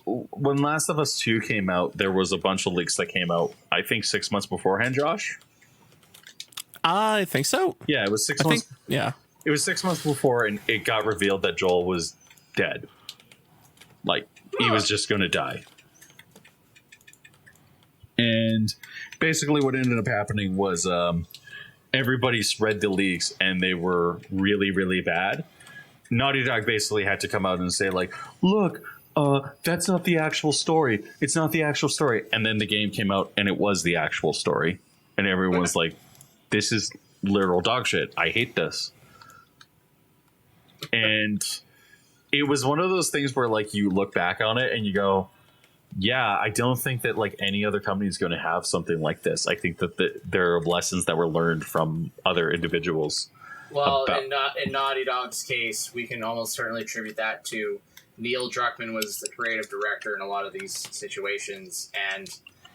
When Last of Us 2 came out, there was a bunch of leaks that came out, I think 6 months beforehand, Josh? I think so. Yeah, it was 6 months. Yeah. It was 6 months before, and it got revealed that Joel was dead. Like, he was just going to die. And basically what ended up happening was everybody spread the leaks, and they were really, really bad. Naughty Dog basically had to come out and say, like, look, that's not the actual story. It's not the actual story. And then the game came out, and it was the actual story. And everyone was like, this is literal dog shit. I hate this. And it was one of those things where, like, you look back on it and you go, yeah, I don't think that, like, any other company is going to have something like this. I think that there are lessons that were learned from other individuals. Well, in Naughty Dog's case, we can almost certainly attribute that to Neil Druckmann was the creative director in a lot of these situations, and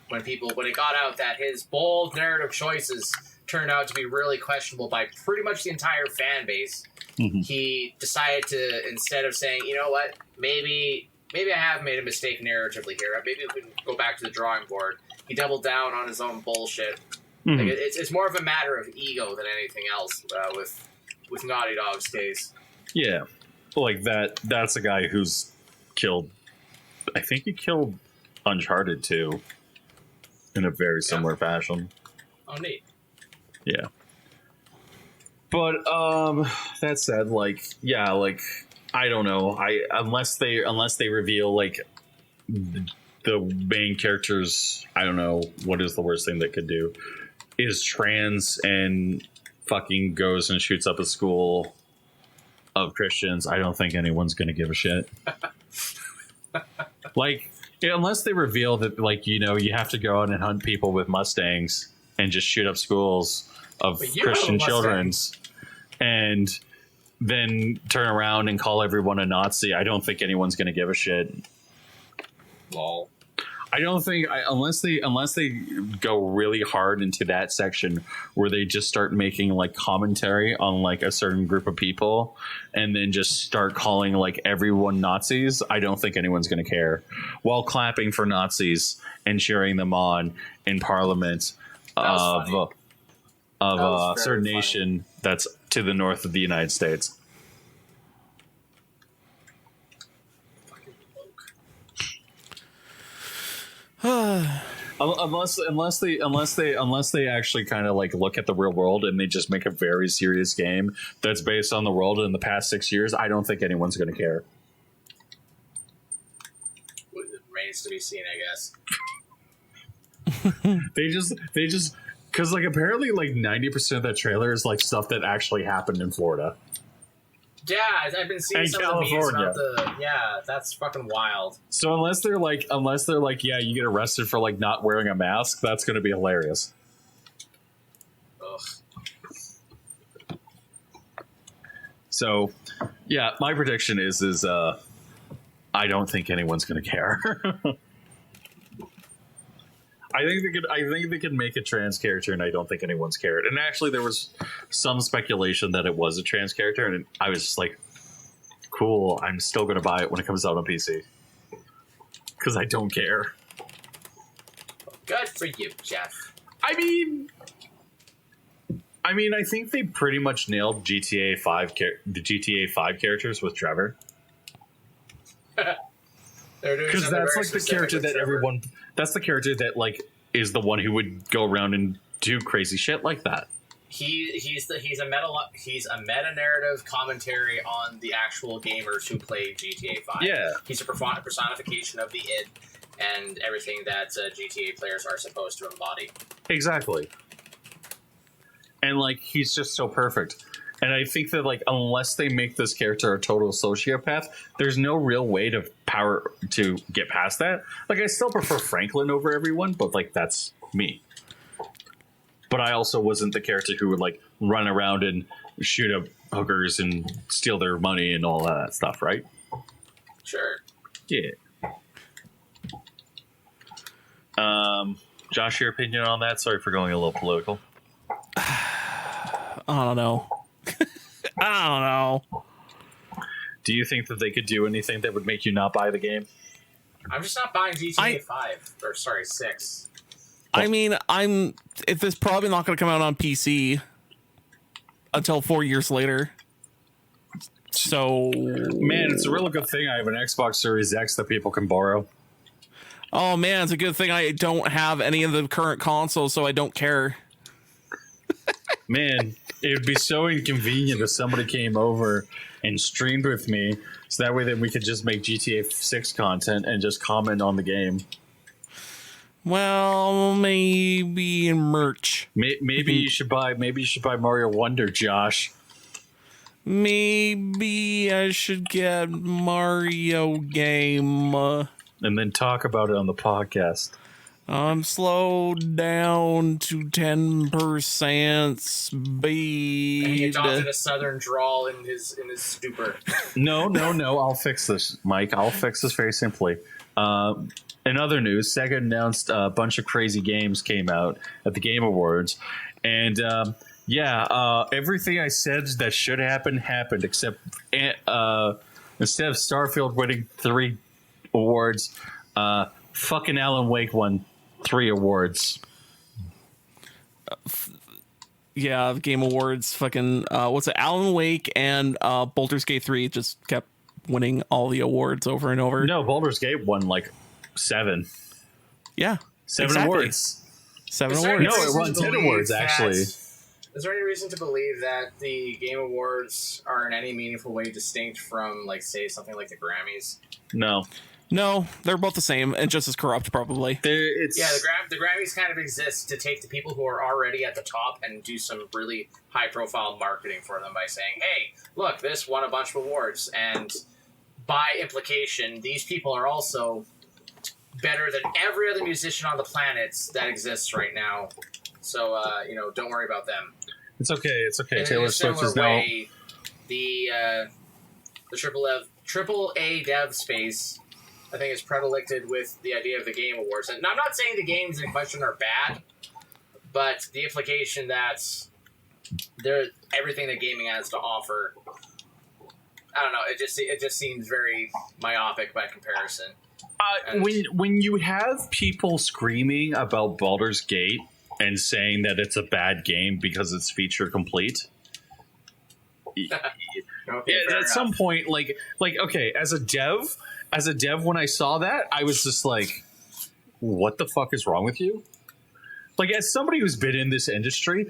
when it got out that his bold narrative choices turned out to be really questionable by pretty much the entire fan base, he decided to, instead of saying, you know what, maybe I have made a mistake narratively here, maybe we can go back to the drawing board. He doubled down on his own bullshit. Like, it's more of a matter of ego than anything else with Naughty Dog's case. Yeah, like that's a guy who's killed. I think he killed Uncharted 2 in a very similar fashion. Oh, neat. Yeah, but that said, like, yeah, like, I don't know. Unless they reveal like the main characters, I don't know what is the worst thing they could do. Is trans and fucking goes and shoots up a school of Christians, I don't think anyone's going to give a shit. Like, unless they reveal that, like, you know, you have to go out and hunt people with Mustangs and just shoot up schools of Christian children and then turn around and call everyone a Nazi, I don't think anyone's going to give a shit. Lol. I don't think unless they go really hard into that section where they just start making like commentary on like a certain group of people and then just start calling like everyone Nazis, I don't think anyone's going to care. While clapping for Nazis and cheering them on in Parliament of a certain nation that's to the north of the United States. unless they actually kind of like look at the real world and they just make a very serious game that's based on the world in the past 6 years, I don't think anyone's going to care. It remains to be seen, I guess. they just because like apparently like 90% of that trailer is like stuff that actually happened in Florida. Yeah, I've been seeing some of the memes about that's fucking wild. So unless they're like, yeah, you get arrested for like not wearing a mask, that's going to be hilarious. Ugh. So, yeah, my prediction is I don't think anyone's going to care. I think they could make a trans character, and I don't think anyone's cared. And actually, there was some speculation that it was a trans character, and I was just like, "Cool, I'm still going to buy it when it comes out on PC because I don't care." Good for you, Jeff. I mean, I think they pretty much nailed GTA 5 the GTA 5 characters with Trevor. Because that's like the character that everyone. That's the character that like is the one who would go around and do crazy shit like that. He's a meta narrative commentary on the actual gamers who play GTA 5. Yeah, he's a personification of the id and everything that GTA players are supposed to embody. Exactly. And like he's just so perfect. And I think that like unless they make this character a total sociopath, there's no real way to get past that. Like I still prefer Franklin over everyone, but like that's me. but I also wasn't the character who would like run around and shoot up hookers and steal their money and all that stuff, right? Sure. Yeah. Josh, your opinion on that? Sorry for going a little political. I don't know. I don't know. Do you think that they could do anything that would make you not buy the game? I'm just not buying GTA 5 or sorry 6. I mean, it's probably not going to come out on PC until 4 years later. So, man, it's a really good thing I have an Xbox Series X that people can borrow. Oh man, it's a good thing I don't have any of the current consoles, so I don't care. Man, it would be so inconvenient if somebody came over and streamed with me, so that way then we could just make GTA 6 content and just comment on the game. Well, maybe in merch. Maybe you should buy Mario Wonder, Josh. Maybe I should get Mario game. And then talk about it on the podcast. I'm slowed down to 10% speed. And he adopted a southern drawl in his stupor. No. I'll fix this, Mike. I'll fix this very simply. In other news, Sega announced a bunch of crazy games came out at the Game Awards. And everything I said that should happen happened, except instead of Starfield winning 3 awards, fucking Alan Wake won 3 awards. Yeah, the Game Awards, fucking what's it? Alan Wake and Baldur's Gate 3 just kept winning all the awards over and over. No, Baldur's Gate won like 7. Yeah, 7 exactly. awards. 7 Is there awards. any No, it reason won to 10 believe awards, that- actually. Is there any reason to believe that the Game Awards are in any meaningful way distinct from, like, say, something like the Grammys? No. No, they're both the same and just as corrupt, probably. It's Yeah, the Grammys kind of exist to take the people who are already at the top and do some really high-profile marketing for them by saying, hey, look, this won a bunch of awards, and by implication, these people are also better than every other musician on the planet that exists right now. So, don't worry about them. It's okay. It's okay. In Taylor a Swift similar is now. way, the triple A dev space, I think, is predilected with the idea of the Game Awards. And I'm not saying the games in question are bad, but the implication that they're everything that gaming has to offer. I don't know. It just seems very myopic by comparison. When you have people screaming about Baldur's Gate and saying that it's a bad game because it's feature complete, Okay, at some point, like okay, as a dev, when I saw that, I was just like, what the fuck is wrong with you? Like, as somebody who's been in this industry,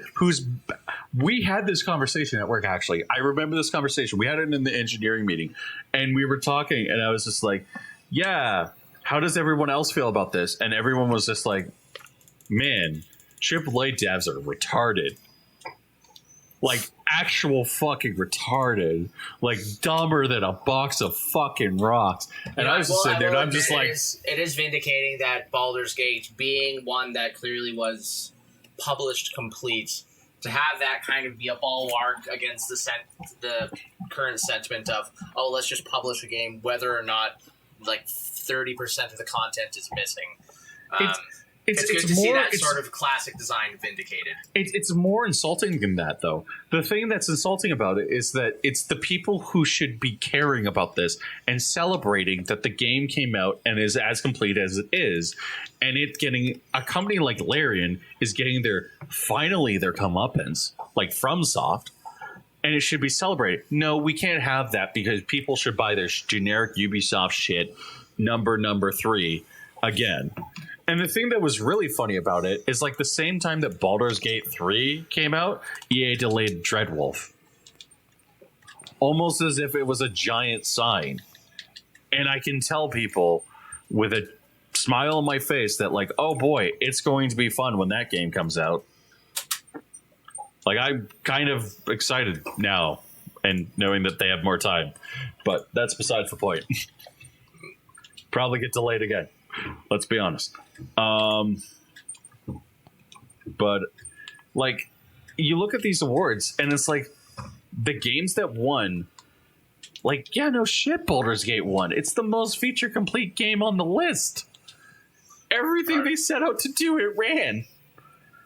we had this conversation at work, actually. I remember this conversation. We had it in the engineering meeting, and we were talking, and I was just like, yeah, how does everyone else feel about this? And everyone was just like, man, AAA devs are retarded. Like, actual fucking retarded. Like, dumber than a box of fucking rocks. And I was just sitting there, and I'm just like... It is vindicating that Baldur's Gate, being one that clearly was published complete, to have that kind of be a bulwark against the current sentiment of, oh, let's just publish a game whether or not, like, 30% of the content is missing. It's good to see that sort of classic design vindicated. It's more insulting than that, though. The thing that's insulting about it is that it's the people who should be caring about this and celebrating that the game came out and is as complete as it is, and it getting a company like Larian is getting their comeuppance, like FromSoft, and it should be celebrated. No, we can't have that because people should buy their generic Ubisoft shit number 3 again. And the thing that was really funny about it is, like, the same time that Baldur's Gate 3 came out, EA delayed Dreadwolf. Almost as if it was a giant sign. And I can tell people with a smile on my face that, like, oh boy, it's going to be fun when that game comes out. Like, I'm kind of excited now, and knowing that they have more time. But that's besides the point. Probably get delayed again. Let's be honest. But Like, you look at these awards, and it's like the games that won. Like, yeah, no shit, Baldur's Gate won. It's the most feature complete game on the list. Everything they set out to do, it ran.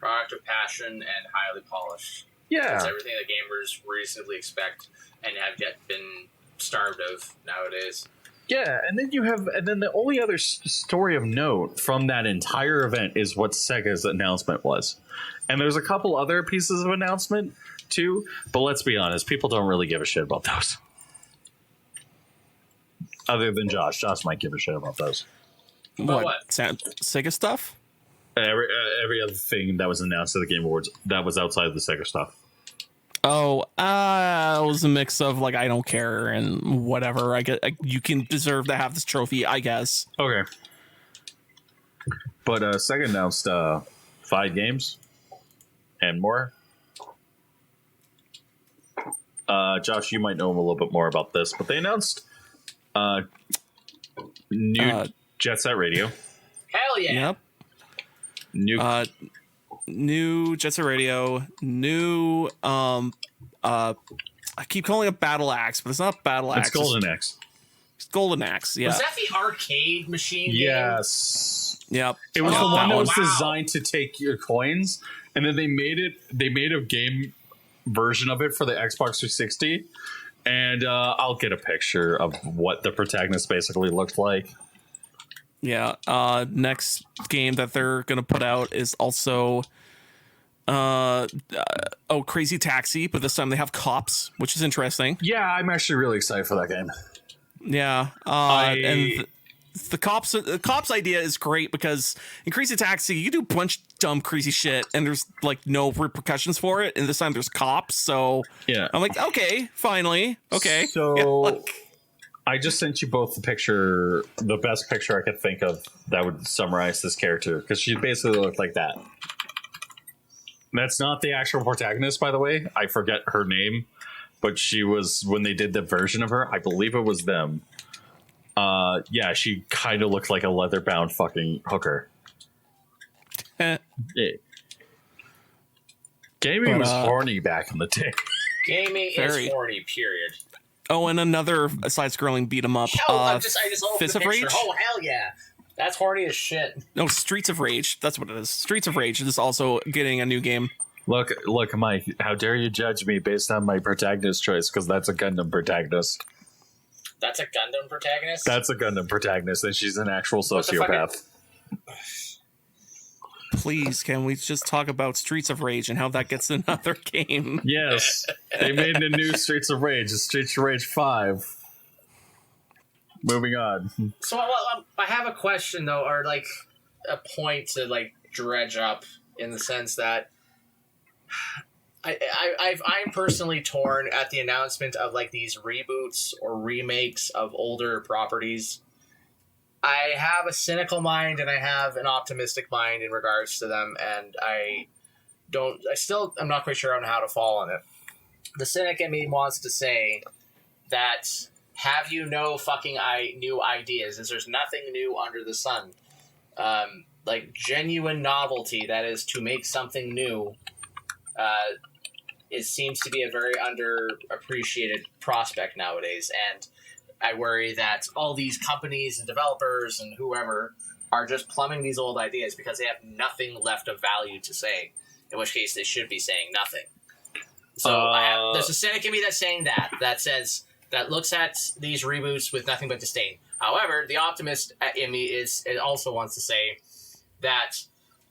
Product of passion and highly polished. Yeah. It's everything that gamers reasonably expect and have yet been starved of nowadays. Yeah, and then the only other story of note from that entire event is what Sega's announcement was. And there's a couple other pieces of announcement too, but let's be honest, people don't really give a shit about those. Other than Josh. Josh might give a shit about those. What? Sega stuff? Every other thing that was announced at the Game Awards that was outside of the Sega stuff. Oh, it was a mix of like I don't care and whatever. You can deserve to have this trophy, I guess. Okay, but Sega announced 5 games and more. Josh, you might know a little bit more about this, but they announced new Jet Set Radio. Hell yeah! Yep. New Jet Set Radio, new I keep calling it Battle Axe, but it's not Battle Axe. It's Golden Axe. It's Golden Axe, yeah. Was that the arcade machine game? Yes. Yep. It was the one that was wow. designed to take your coins, and then they made a game version of it for the Xbox 360. And I'll get a picture of what the protagonist basically looked like. Yeah. Next game that they're gonna put out is also Crazy Taxi, but this time they have cops, which is interesting. Yeah, I'm actually really excited for that game. Yeah. And the cops idea is great because in Crazy Taxi you do a bunch of dumb crazy shit and there's like no repercussions for it, and this time there's cops, so yeah, I'm like, okay, finally, okay. So yeah, like, I just sent you both the picture, the best picture I could think of that would summarize this character, because she basically looked like that. That's not the actual protagonist, by the way. I forget her name, but she was, when they did the version of her, I believe it was them. Yeah, she kind of looked like a leather-bound fucking hooker. Yeah. Gaming was horny back in the day. Gaming Very. is horny, period. Oh, and another side-scrolling beat 'em up. I just opened Fist the of picture. Rage? Oh, hell yeah. That's horny as shit. No, Streets of Rage. That's what it is. Streets of Rage is also getting a new game. Look, Mike, how dare you judge me based on my protagonist choice, because that's a Gundam protagonist. That's a Gundam protagonist? That's a Gundam protagonist, and she's an actual What the fuck sociopath. Please, can we just talk about Streets of Rage and how that gets another game? Yes, they made the new Streets of Rage. It's Streets of Rage 5. Moving on. So I have a question, though, or like a point to like dredge up, in the sense that I'm personally torn at the announcement of like these reboots or remakes of older properties. I have a cynical mind and I have an optimistic mind in regards to them, and I'm not quite sure on how to fall on it. The cynic in me wants to say that have you no fucking new ideas, as there's nothing new under the sun. Like genuine novelty, that is to make something new, it seems to be a very underappreciated prospect nowadays, and I worry that all these companies and developers and whoever are just plumbing these old ideas because they have nothing left of value to say, in which case they should be saying nothing. So there's a cynic in me that's saying that looks at these reboots with nothing but disdain. However, the optimist in me also wants to say that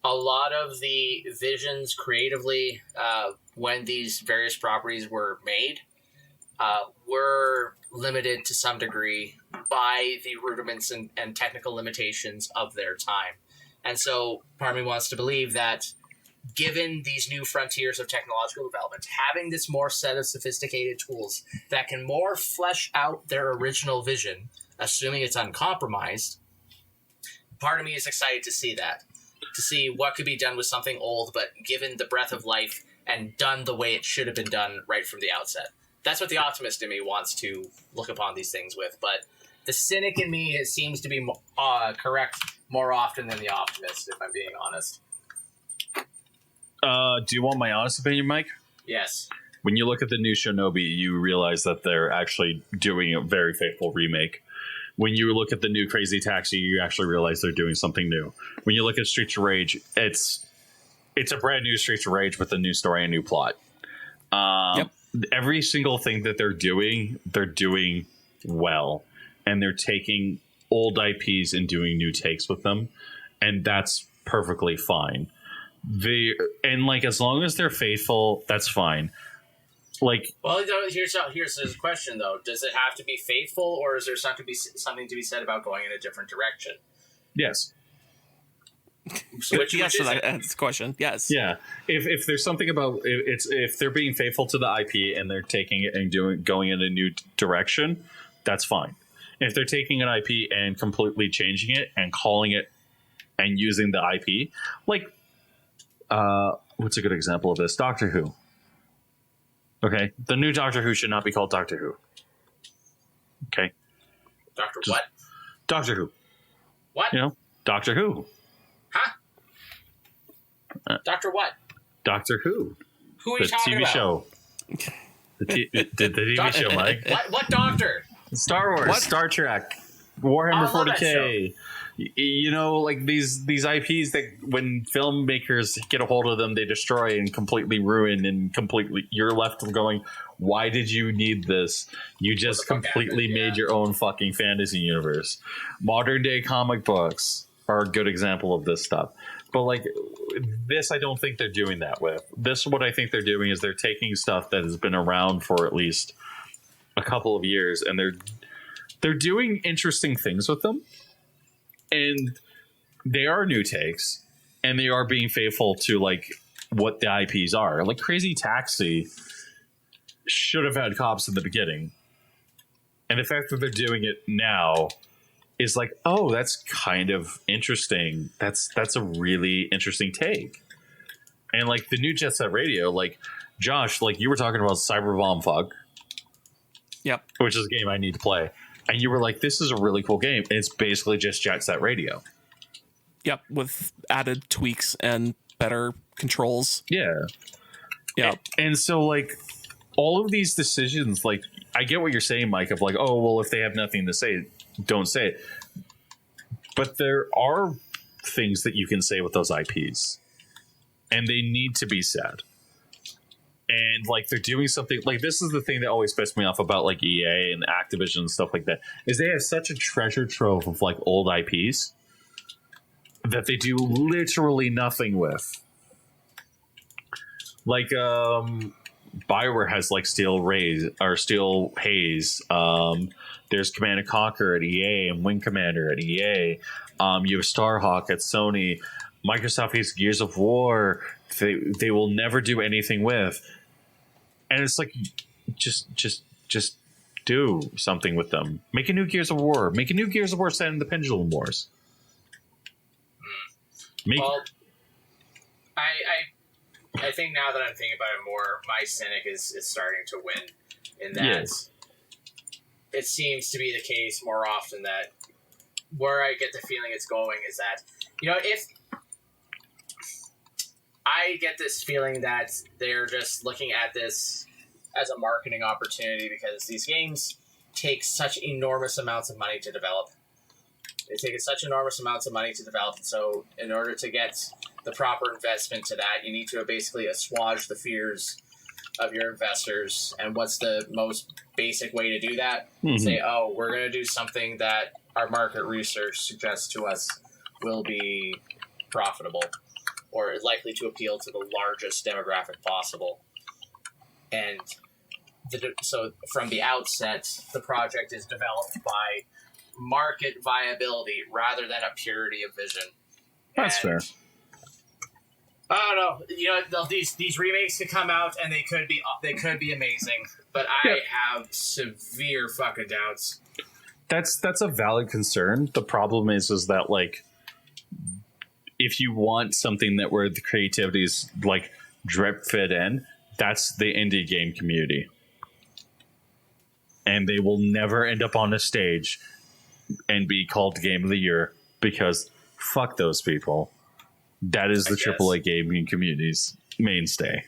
a lot of the visions creatively when these various properties were made were limited to some degree by the rudiments and technical limitations of their time. And so part of me wants to believe that given these new frontiers of technological development, having this more set of sophisticated tools that can more flesh out their original vision, assuming it's uncompromised, part of me is excited to see that. To see what could be done with something old, but given the breath of life and done the way it should have been done right from the outset. That's what the optimist in me wants to look upon these things with. But the cynic in me seems to be correct more often than the optimist, if I'm being honest. Do you want my honest opinion, Mike? Yes. When you look at the new Shinobi, you realize that they're actually doing a very faithful remake. When you look at the new Crazy Taxi, you actually realize they're doing something new. When you look at Streets of Rage, it's a brand new Streets of Rage with a new story and new plot. Every single thing that they're doing well, and they're taking old IPs and doing new takes with them, and that's perfectly fine. As long as they're faithful, that's fine. Well, here's the question though: does it have to be faithful, or is there something to be said about going in a different direction? Yes. So yes, for that question. Yes. Yeah. If there's something about if they're being faithful to the IP and they're taking it and going in a new direction, that's fine. If they're taking an IP and completely changing it and calling it and using the IP, what's a good example of this? Doctor Who. Okay, the new Doctor Who should not be called Doctor Who. Okay. What? Doctor Who. What? Doctor Who. Huh? Doctor what? Doctor Who. Who are you talking TV about? Show. The TV show, Mike. What doctor? Star Wars, What? Star Trek, Warhammer I love that 40K. These IPs that when filmmakers get a hold of them, they destroy and completely ruin and completely. You're left going, why did you need this? You just completely made your own fucking fantasy universe. Modern day comic books are a good example of this stuff. But this, I don't think they're doing that with. This, what I think they're doing is they're taking stuff that has been around for at least a couple of years, and they're doing interesting things with them. And they are new takes, and they are being faithful to what the IPs are. Crazy Taxi should have had cops in the beginning, and the fact that they're doing it now is oh, that's kind of interesting. That's a really interesting take. And the new Jet Set Radio, Josh, you were talking about Cyberbomb Fog. Yep. Which is a game I need to play. And you were like, this is a really cool game. And it's basically just Jet Set Radio. Yep, with added tweaks and better controls. Yeah. Yeah. And so, all of these decisions, I get what you're saying, Mike, of oh, well, if they have nothing to say, don't say it. But there are things that you can say with those IPs. And they need to be said. And they're doing something this is the thing that always pissed me off about EA and Activision and stuff like that, is they have such a treasure trove of old IPs that they do literally nothing with. BioWare has Steel Haze. There's Command & Conquer at EA and Wing Commander at EA. You have Starhawk at Sony. Microsoft has Gears of War. They will never do anything with. And it's just do something with them. Make a new Gears of War. Make a new Gears of War set in the Pendulum Wars. I think now that I'm thinking about it more, my cynic is starting to win in that it seems to be the case more often that where I get the feeling it's going is that, if I get this feeling that they're just looking at this as a marketing opportunity because these games take such enormous amounts of money to develop. They take such enormous amounts of money to develop, and so in order to get the proper investment to that, you need to basically assuage the fears of your investors. And what's the most basic way to do that? Mm-hmm. Say, oh, we're going to do something that our market research suggests to us will be profitable or is likely to appeal to the largest demographic possible. And so from the outset, the project is developed by market viability rather than a purity of vision. That's fair. I don't know. These remakes could come out and they could be amazing, but I have severe fucking doubts. That's a valid concern. The problem is that if you want something that where the creativity is drip fit in, that's the indie game community, and they will never end up on a stage and be called Game of the Year because fuck those people. That is the AAA gaming communities. mainstay.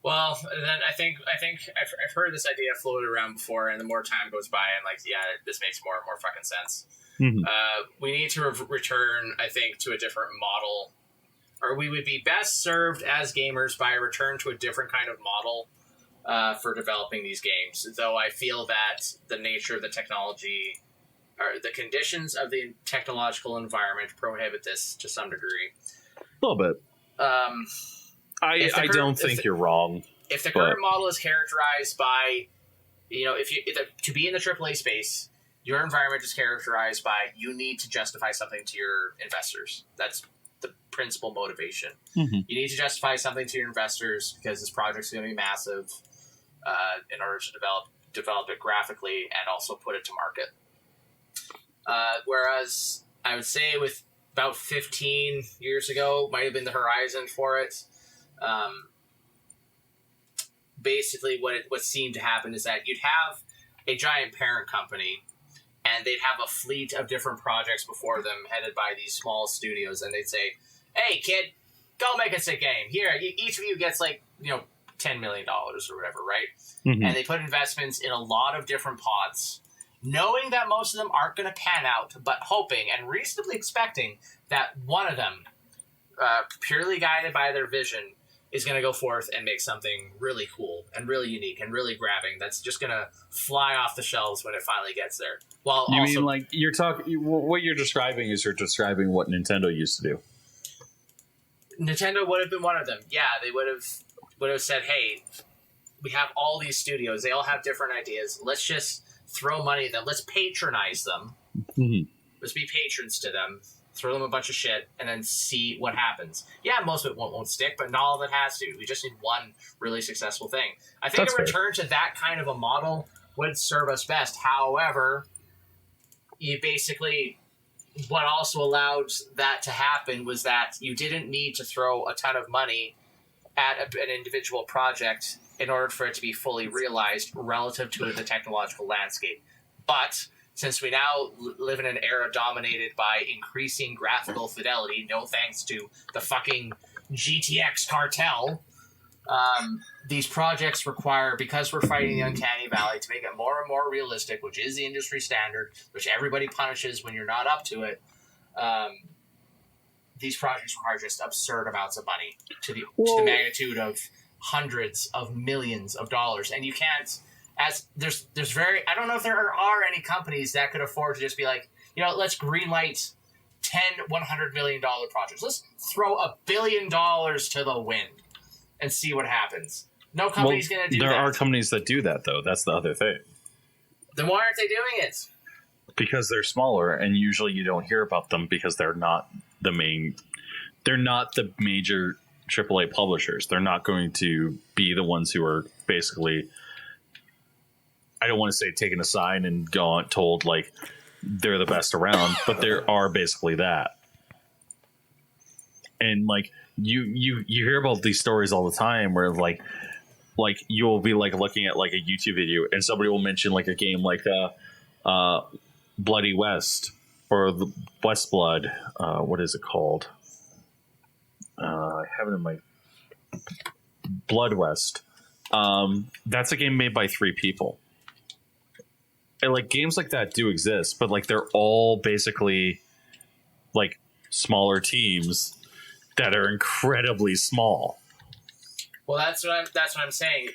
Well, then I think I've heard this idea floated around before, and the more time goes by, I'm like, yeah, this makes more and more fucking sense. Mm-hmm. We need to return, I think, to a different model, or we would be best served as gamers by a return to a different kind of model for developing these games. Though I feel that the nature of the technology, or the conditions of the technological environment, prohibit this to some degree. A little bit. I don't think you're wrong. If the current model is characterized by, to be in the AAA space, your environment is characterized by you need to justify something to your investors. That's the principal motivation. Mm-hmm. You need to justify something to your investors because this project's going to be massive in order to develop it graphically and also put it to market. Whereas I would say with about 15 years ago, might have been the horizon for it. Basically, what seemed to happen is that you'd have a giant parent company, and they'd have a fleet of different projects before them, headed by these small studios, and they'd say, "Hey, kid, go make us a game. Here, each of you gets $10 million or whatever, right?" Mm-hmm. And they put investments in a lot of different pots, knowing that most of them aren't going to pan out, but hoping and reasonably expecting that one of them, purely guided by their vision, is going to go forth and make something really cool and really unique and really grabbing that's just going to fly off the shelves when it finally gets there. Well, you mean like you're talking? What you're describing is you're describing what Nintendo used to do. Nintendo would have been one of them. Yeah, they would have said, "Hey, we have all these studios. They all have different ideas. Let's just throw money at them. Let's patronize them. Mm-hmm. Let's be patrons to them. Throw them a bunch of shit, and then see what happens." Yeah, most of it won't stick, but not all of it has to. We just need one really successful thing. I think a return to that kind of a model would serve us best. However, you basically, what also allowed that to happen was that you didn't need to throw a ton of money at an individual project in order for it to be fully realized relative to the technological landscape. But since we now live in an era dominated by increasing graphical fidelity, no thanks to the fucking GTX cartel, these projects require, because we're fighting the uncanny valley, to make it more and more realistic, which is the industry standard, which everybody punishes when you're not up to it. These projects require just absurd amounts of money to the magnitude of hundreds of millions of dollars, and you can't. As there's I don't know if there are any companies that could afford to just be like, let's greenlight 10 $100 million projects. Let's throw $1 billion to the wind and see what happens. No company's going to do that. There are companies that do that, though. That's the other thing. Then why aren't they doing it? Because they're smaller, and usually you don't hear about them because they're not the major AAA publishers. They're not going to be the ones who are basically, I don't want to say taken aside and told like they're the best around, but there are basically that. And like you hear about these stories all the time where like you'll be like looking at like a YouTube video and somebody will mention like a game like Bloody West or the West Blood. What is it called? I have it in my Blood West. That's a game made by 3 people. And like games like that do exist, but like they're all basically like smaller teams that are incredibly small. Well, that's what I'm saying.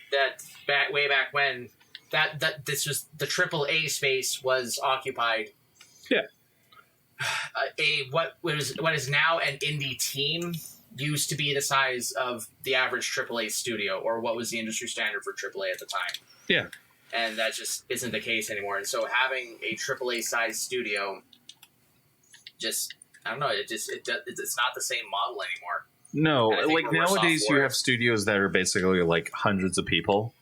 That way back when that this was the AAA space was occupied. Yeah. What is now an indie team used to be the size of the average AAA studio, or what was the industry standard for AAA at the time. Yeah. And that just isn't the case anymore. And so having a AAA size studio, I don't know, it's not the same model anymore. No, like nowadays you have studios that are basically like hundreds of people.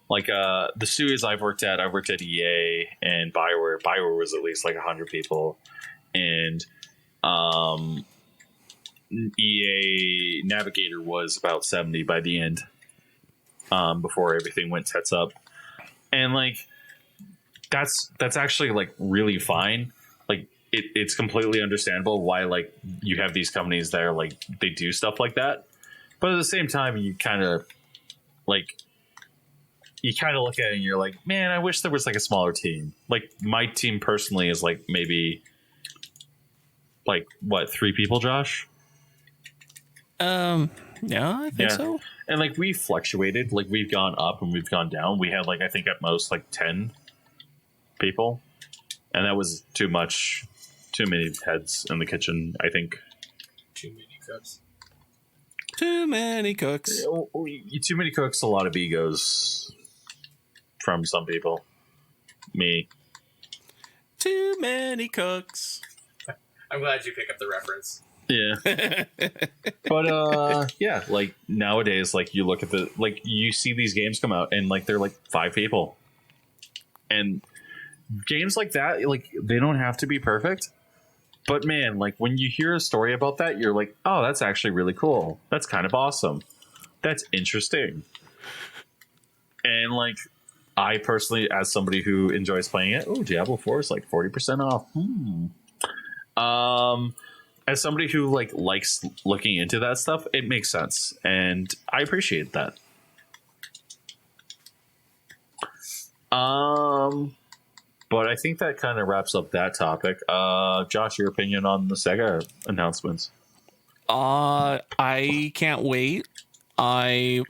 Like the studios I worked at EA and Bioware. Bioware was at least like 100 people, and EA Navigator was about 70 by the end, before everything went tits up. And like that's actually like really fine. Like it's completely understandable why like you have these companies that are like they do stuff like that. But at the same time, you kind of look at it and you're like, man, I wish there was like a smaller team. Like my team personally is like maybe like what, 3 people, Josh? Yeah, I think so. And like we fluctuated, like we've gone up and we've gone down. We had like I think at most like 10 people, and that was too much. Too many heads in the kitchen, I think. Too many cooks. Too many cooks. Too many cooks, a lot of egos from some people. Me. Too many cooks. I'm glad you pick up the reference. Yeah. But yeah, like nowadays, like you look at you see these games come out and like they're like 5 people. And games like that, like they don't have to be perfect. But man, like when you hear a story about that, you're like, oh, that's actually really cool. That's kind of awesome. That's interesting. And like I personally, as somebody who enjoys playing it, Diablo 4 is like 40% off. As somebody who likes looking into that stuff, it makes sense, and I appreciate that. But I think that kind of wraps up that topic. Josh, your opinion on the Sega announcements? I can't wait. I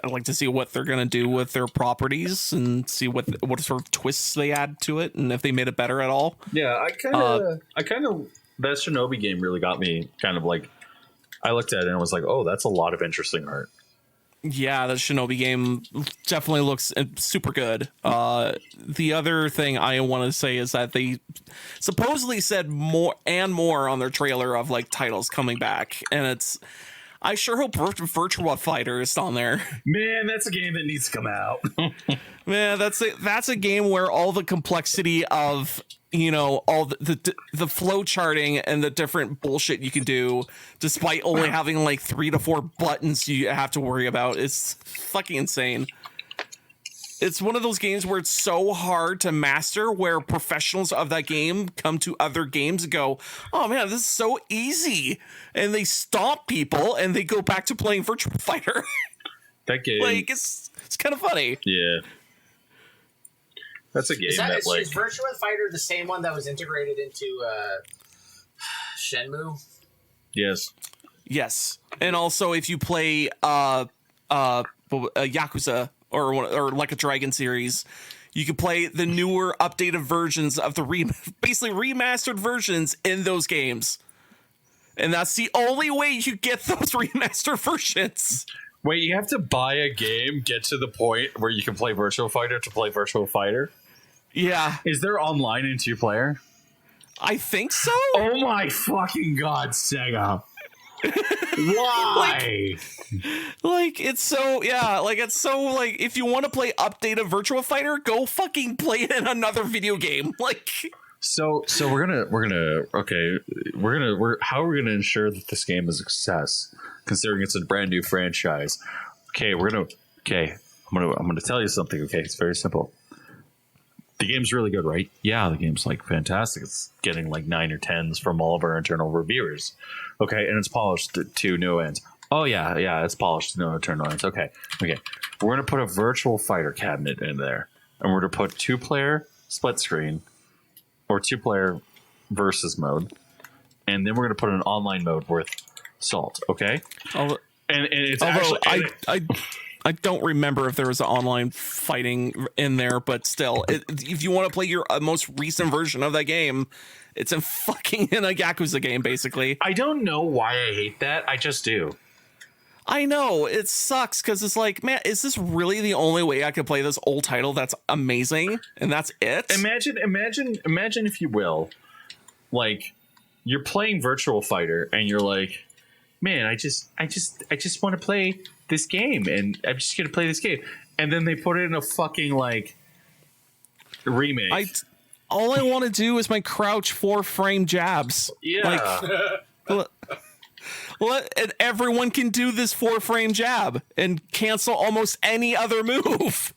like to see what they're gonna do with their properties and see what sort of twists they add to it and if they made it better at all. Yeah, I kind of that Shinobi game really got me. Kind of like I looked at it and was like, oh, that's a lot of interesting art. Yeah, the Shinobi game definitely looks super good. The other thing I want to say is that they supposedly said more and more on their trailer of like titles coming back, and I sure hope Virtua Fighter is on there. Man, that's a game that needs to come out. Man, that's a game where all the complexity of, you know, all the flow charting and the different bullshit you can do, despite only having like 3 to 4 buttons you have to worry about, is fucking insane. It's one of those games where it's so hard to master, where professionals of that game come to other games and go, oh man, this is so easy. And they stomp people and they go back to playing Virtua Fighter. That game. Like, it's kind of funny. Yeah. That's a game is Virtua Fighter the same one that was integrated into Shenmue? Yes. Yes. And also if you play Yakuza or Like a Dragon series, you can play the newer updated versions of the basically remastered versions in those games. And that's the only way you get those remastered versions. Wait, you have to buy a game, get to the point where you can play Virtua Fighter to play Virtua Fighter? Yeah. Is there online in 2-player? I think so. Oh my fucking god, Sega. Why? It's so if you want to play updated Virtua Fighter, go fucking play it in another video game. So we're how are we gonna ensure that this game is a success, considering it's a brand new franchise? I'm gonna tell you something. Okay, it's very simple. The game's really good, right? Yeah, the game's like fantastic. It's getting like 9 or 10s from all of our internal reviewers. Okay, and it's polished to no ends. Oh yeah, it's polished to no internal ends. Okay. We're gonna put a Virtua Fighter cabinet in there, and we're gonna put 2-player split screen or 2-player versus mode, and then we're gonna put an online mode with Salt. Okay, and it's I don't remember if there was an online fighting in there, but still, if you want to play your most recent version of that game, it's in a Yakuza game, basically. I don't know why I hate that. I just do. I know, it sucks, because it's like, man, is this really the only way I could play this old title that's amazing, and that's it? Imagine if you will, like, you're playing Virtua Fighter, and you're like, man, I just want to play this game, and I'm just gonna play this game, and then they put it in a fucking like remake. All I want to do is my crouch 4-frame jabs. Yeah. And everyone can do this 4-frame jab and cancel almost any other move.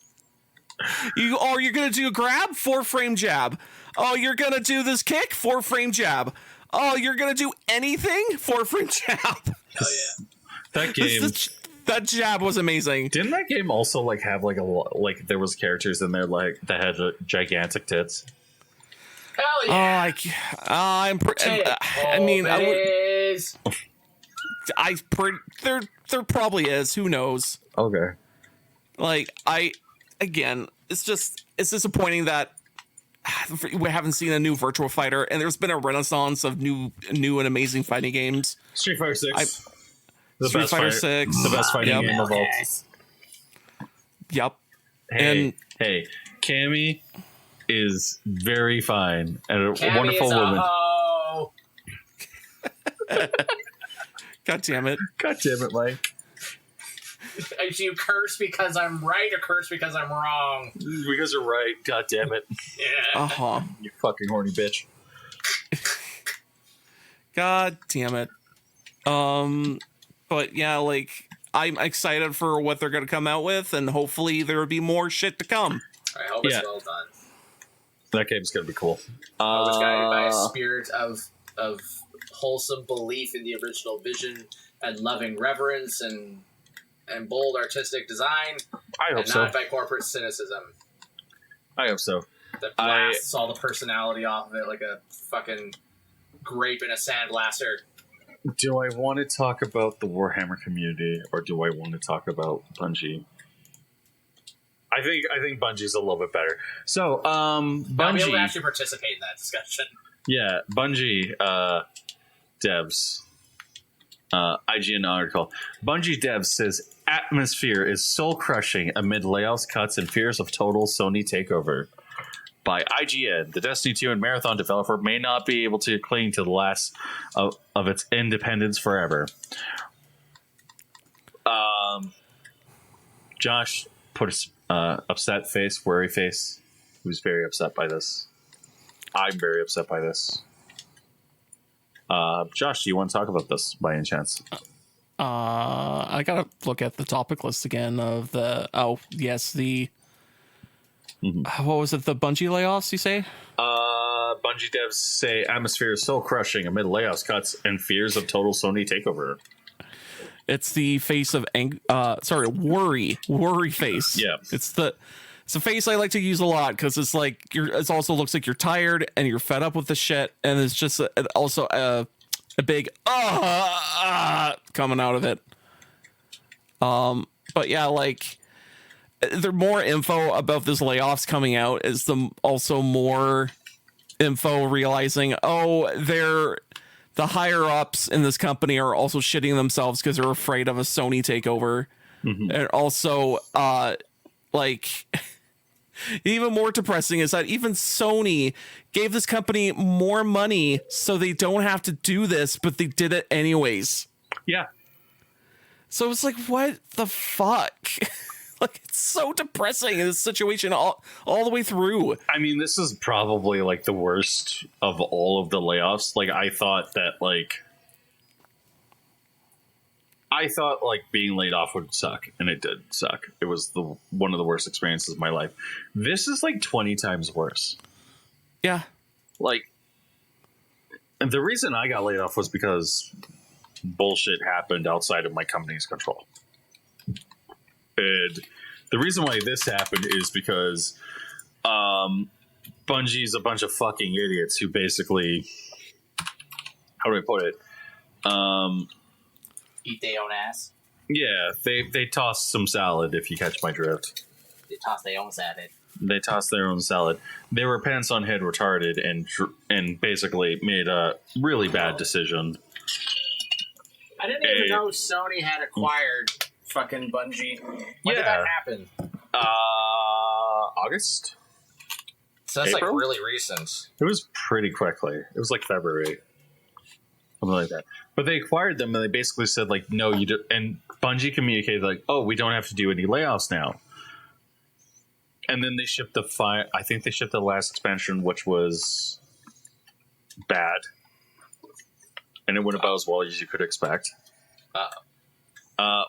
You're gonna do a grab, 4-frame jab. Oh, you're gonna do this kick, 4-frame jab. Oh, you're gonna do anything, 4-frame jab. Oh yeah. That game. That jab was amazing. Didn't that game also like have like there was characters in there like that had gigantic tits? Hell yeah. I mean, there probably is. Who knows? Okay. Like it's disappointing that we haven't seen a new Virtual Fighter, and there's been a renaissance of new and amazing fighting games. Street Fighter 6. Street Fighter 6. The best fighting game of all. Yep. Hey, Cammy is very fine and a wonderful woman. God damn it. God damn it, Mike. Do you curse because I'm right or curse because I'm wrong? Because you're right. God damn it. Yeah. Uh-huh. You fucking horny bitch. God damn it. But yeah, like, I'm excited for what they're going to come out with, and hopefully there will be more shit to come. I hope it's well done. That game's going to be cool. I hope it's guided by a spirit of wholesome belief in the original vision and loving reverence and bold artistic design. I hope so. Not by corporate cynicism. I hope so. That blasts all the personality off of it like a fucking grape in a sandblaster. Do I want to talk about the Warhammer community, or do I want to talk about Bungie? I think Bungie's a little bit better. So, Bungie... I'll be able to actually participate in that discussion. Yeah, Bungie devs. IGN article. Bungie devs says atmosphere is soul-crushing amid layoffs, cuts, and fears of total Sony takeover. By IGN, the Destiny 2 and Marathon developer may not be able to cling to the last of its independence forever. Josh put a upset face, worry face. He was very upset by this. I'm very upset by this. Josh, do you want to talk about this by any chance? I gotta look at the topic list again of the what was it, the Bungie layoffs, you say? Bungie devs say atmosphere is soul crushing amid layoffs, cuts, and fears of total Sony takeover. It's the face of worry face. Yeah, it's a face I like to use a lot because it's like it also looks like you're tired and you're fed up with the shit, and it's just also a big coming out of it. But yeah, like there more info about this layoffs coming out is also more info realizing the higher ups in this company are also shitting themselves because they're afraid of a Sony takeover. Mm-hmm. And also like even more depressing is that even Sony gave this company more money so they don't have to do this, but they did it anyways. Yeah. So it's like, what the fuck? Like, it's so depressing in this situation all the way through. I mean, this is probably like the worst of all of the layoffs. Like, I thought being laid off would suck, and it did suck. It was one of the worst experiences of my life. This is like 20 times worse. Yeah. Like, the reason I got laid off was because bullshit happened outside of my company's control. And the reason why this happened is because Bungie's a bunch of fucking idiots who basically, how do I put it? Eat their own ass. Yeah, they toss some salad, if you catch my drift. They toss their own salad. They tossed their own salad. They were pants on head retarded and basically made a really bad decision. I didn't even know Sony had acquired fucking Bungie. When did that happen? August? So that's April? Like really recent. It was pretty quickly. It was like February. Something like that. But they acquired them and they basically said like, no, you do. And Bungie communicated like, oh, we don't have to do any layoffs now. And then they shipped I think they shipped the last expansion, which was bad. And it went about as well as you could expect.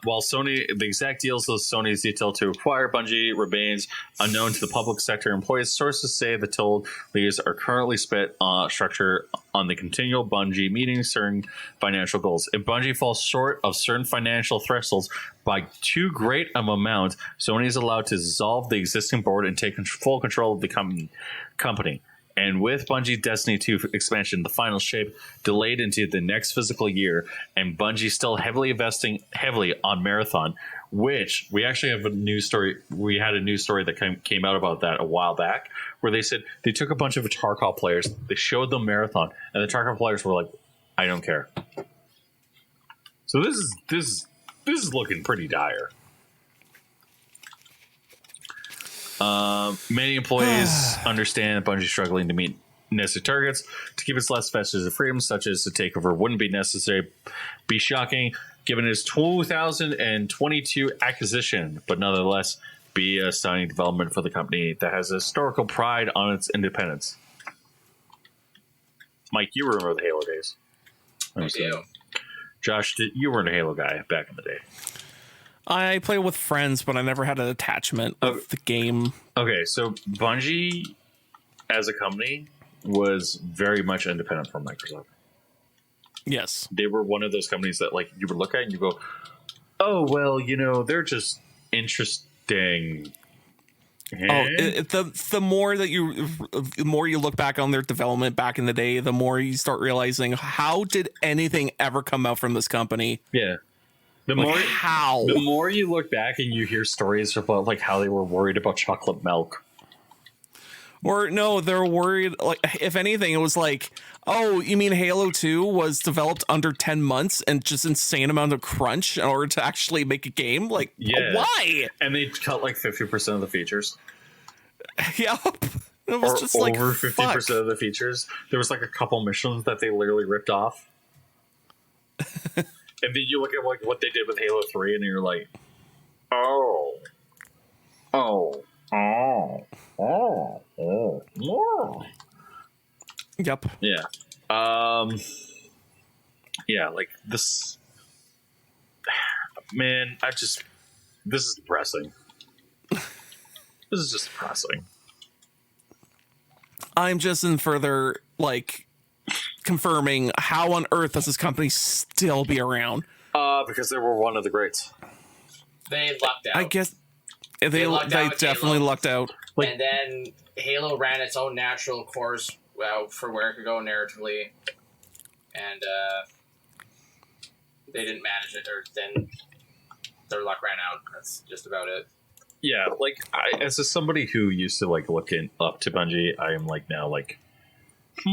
While Sony, the exact deals of Sony's detail to acquire Bungie remains unknown to the public sector employees, sources say the total leaders are currently split structure on the continual Bungie meeting certain financial goals. If Bungie falls short of certain financial thresholds by too great of amount, Sony is allowed to dissolve the existing board and take full control of the company. And with Bungie Destiny 2 expansion, the final shape delayed into the next fiscal year, and Bungie still investing heavily on Marathon, which we actually have a news story. We had a news story that came out about that a while back, where they said they took a bunch of Tarkov players, they showed them Marathon, and the Tarkov players were like, "I don't care." So this is looking pretty dire. Many employees understand Bungie struggling to meet necessary targets to keep its last vestige of freedom, such as the takeover wouldn't be shocking given its 2022 acquisition, but nonetheless be a stunning development for the company that has a historical pride on its independence. Mike, you remember the Halo days. I do. Josh, you weren't a Halo guy back in the day. I play with friends, but I never had an attachment of the game. Okay, so Bungie, as a company, was very much independent from Microsoft. Yes. They were one of those companies that, like, you would look at and you go, oh, well, they're just interesting. The more you look back on their development back in the day, the more you start realizing, how did anything ever come out from this company? Yeah. The more you look back and you hear stories about like how they were worried about chocolate milk, or no, they're worried. Like, if anything, it was like, oh, you mean Halo 2 was developed under 10 months and just insane amount of crunch in order to actually make a game? Like, yeah. Why? And they cut like 50% of the features. Yep. It was just like over 50% of the features. There was like a couple missions that they literally ripped off. And then you look at like what they did with Halo 3 and you're like, oh. Yep. Yeah. Yeah, like this. Man, this is depressing. This is just depressing. I'm just in further, like, confirming how on earth does this company still be around? Because they were one of the greats. They lucked out. I guess they definitely lucked out. And then Halo ran its own natural course for where it could go narratively, and they didn't manage it, or then their luck ran out. That's just about it. Yeah, like as somebody who used to like look up to Bungie, I am like now like, Hey,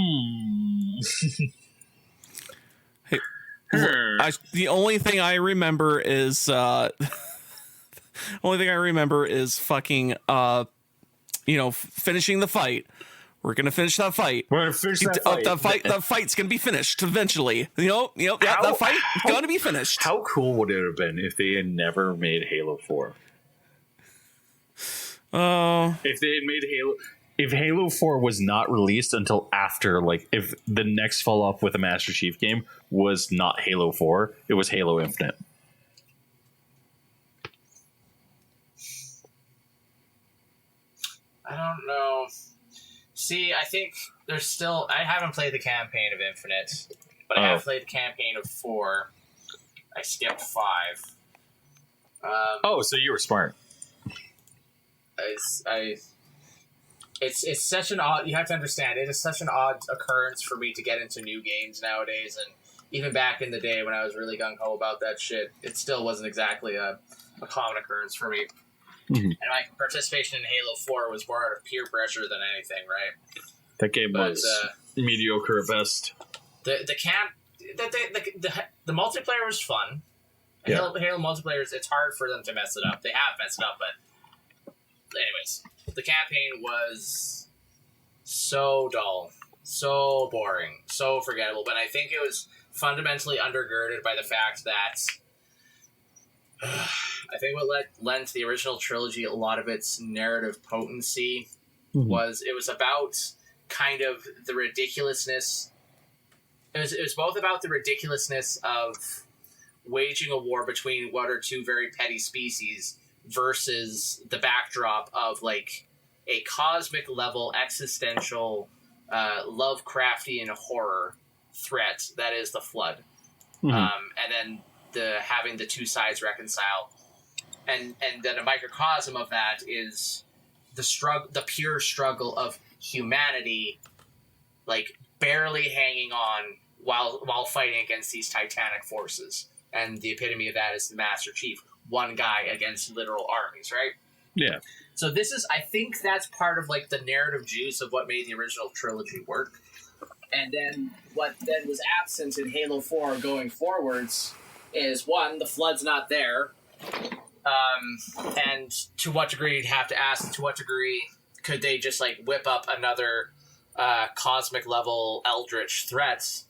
the only thing I remember is fucking finishing the fight. We're gonna finish that fight. We're gonna finish that fight. The fight's gonna be finished eventually. That fight is gonna be finished. How cool would it have been if they had never made Halo 4? If they had made if Halo 4 was not released until after, like, if the next follow-up with a Master Chief game was not Halo 4, it was Halo Infinite. I don't know. See, I think there's still... I haven't played the campaign of Infinite, but I have played the campaign of 4. I skipped 5. So you were smart. It's such an odd... You have to understand, it is such an odd occurrence for me to get into new games nowadays, and even back in the day when I was really gung-ho about that shit, it still wasn't exactly a common occurrence for me. Mm-hmm. And my participation in Halo 4 was more out of peer pressure than anything, right? That game was mediocre at best. The multiplayer was fun. Yeah. Halo multiplayer, it's hard for them to mess it up. They have messed it up, but anyways, the campaign was so dull, so boring, so forgettable. But I think it was fundamentally undergirded by the fact that I think what lent the original trilogy a lot of its narrative potency was it was about kind of the ridiculousness. It was both about the ridiculousness of waging a war between one or two very petty species versus the backdrop of like a cosmic level existential Lovecraftian horror threat that is the flood. And then having the two sides reconcile, and then a microcosm of that is the pure struggle of humanity, like barely hanging on while fighting against these titanic forces. And the epitome of that is the Master Chief, one guy against literal armies, right? Yeah. So I think that's part of like the narrative juice of what made the original trilogy work. And then what then was absent in Halo 4 going forwards is, one, the flood's not there. And to what degree, you'd have to ask, to what degree could they just like whip up another cosmic level eldritch threats?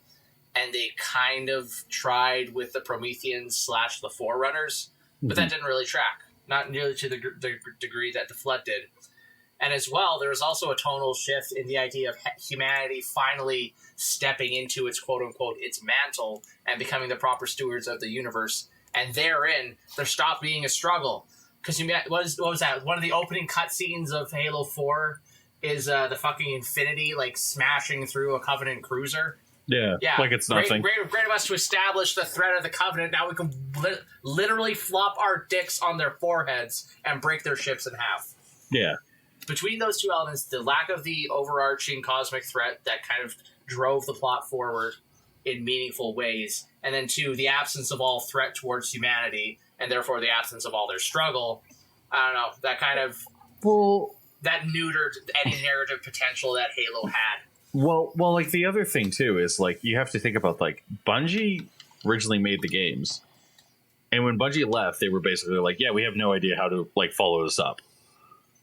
And they kind of tried with the Prometheans / the Forerunners, but that didn't really track. Not nearly to the degree that the flood did. And as well, there was also a tonal shift in the idea of humanity finally stepping into its quote-unquote its mantle and becoming the proper stewards of the universe. And therein, there stopped being a struggle. Because what was that? One of the opening cutscenes of Halo 4 is the fucking Infinity like smashing through a Covenant cruiser. Yeah, like it's nothing. Great of us to establish the threat of the Covenant. Now we can literally flop our dicks on their foreheads and break their ships in half. Yeah. Between those two elements, the lack of the overarching cosmic threat that kind of drove the plot forward in meaningful ways, and then two, the absence of all threat towards humanity, and therefore the absence of all their struggle, I don't know, that kind of... Well... That neutered any narrative potential that Halo had. Well, like the other thing too is like you have to think about like Bungie originally made the games, and when Bungie left, they were basically like, "Yeah, we have no idea how to like follow this up,"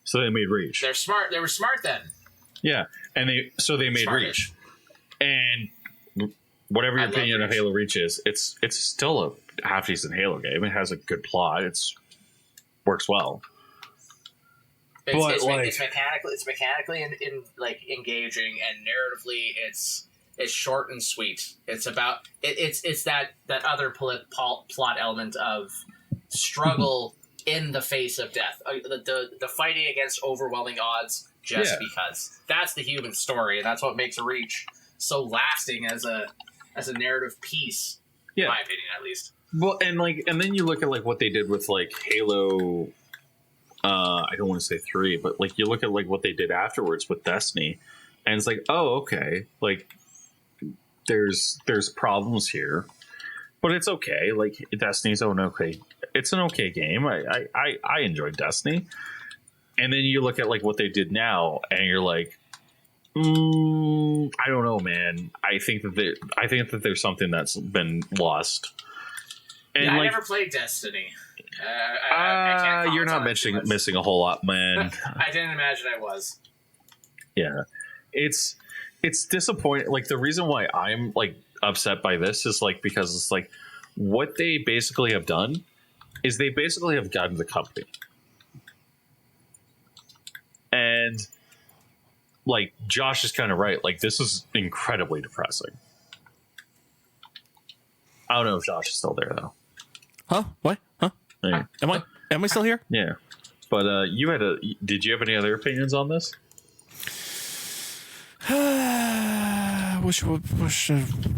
so they made Reach. They're smart. They were smart then. Yeah, and they made Reach, and whatever your opinion of Halo Reach is, it's still a half decent Halo game. It has a good plot. It's works well. It's mechanically in like engaging, and narratively it's short and sweet. It's about it's that other plot element of struggle in the face of death, the fighting against overwhelming odds just because. That's the human story, and that's what makes Reach so lasting as a narrative piece, in my opinion, at least. Well, and then you look at like what they did with like Halo. I don't want to say 3, but like you look at like what they did afterwards with Destiny, and it's like, oh, okay, like there's problems here, but it's okay. Like Destiny's it's an okay game. I enjoyed Destiny, and then you look at like what they did now, and you're like, I don't know, man. I think that there's something that's been lost. And I never played Destiny. I you're not missing a whole lot, man. I didn't imagine I was. Yeah, it's disappointing. Like the reason why I'm like upset by this is like because it's like what they basically have done is they basically have gotten the company, and like Josh is kind of right. Like this is incredibly depressing. I don't know if Josh is still there though. Huh? What? Huh? Yeah. Am I still here? Yeah. But did you have any other opinions on this?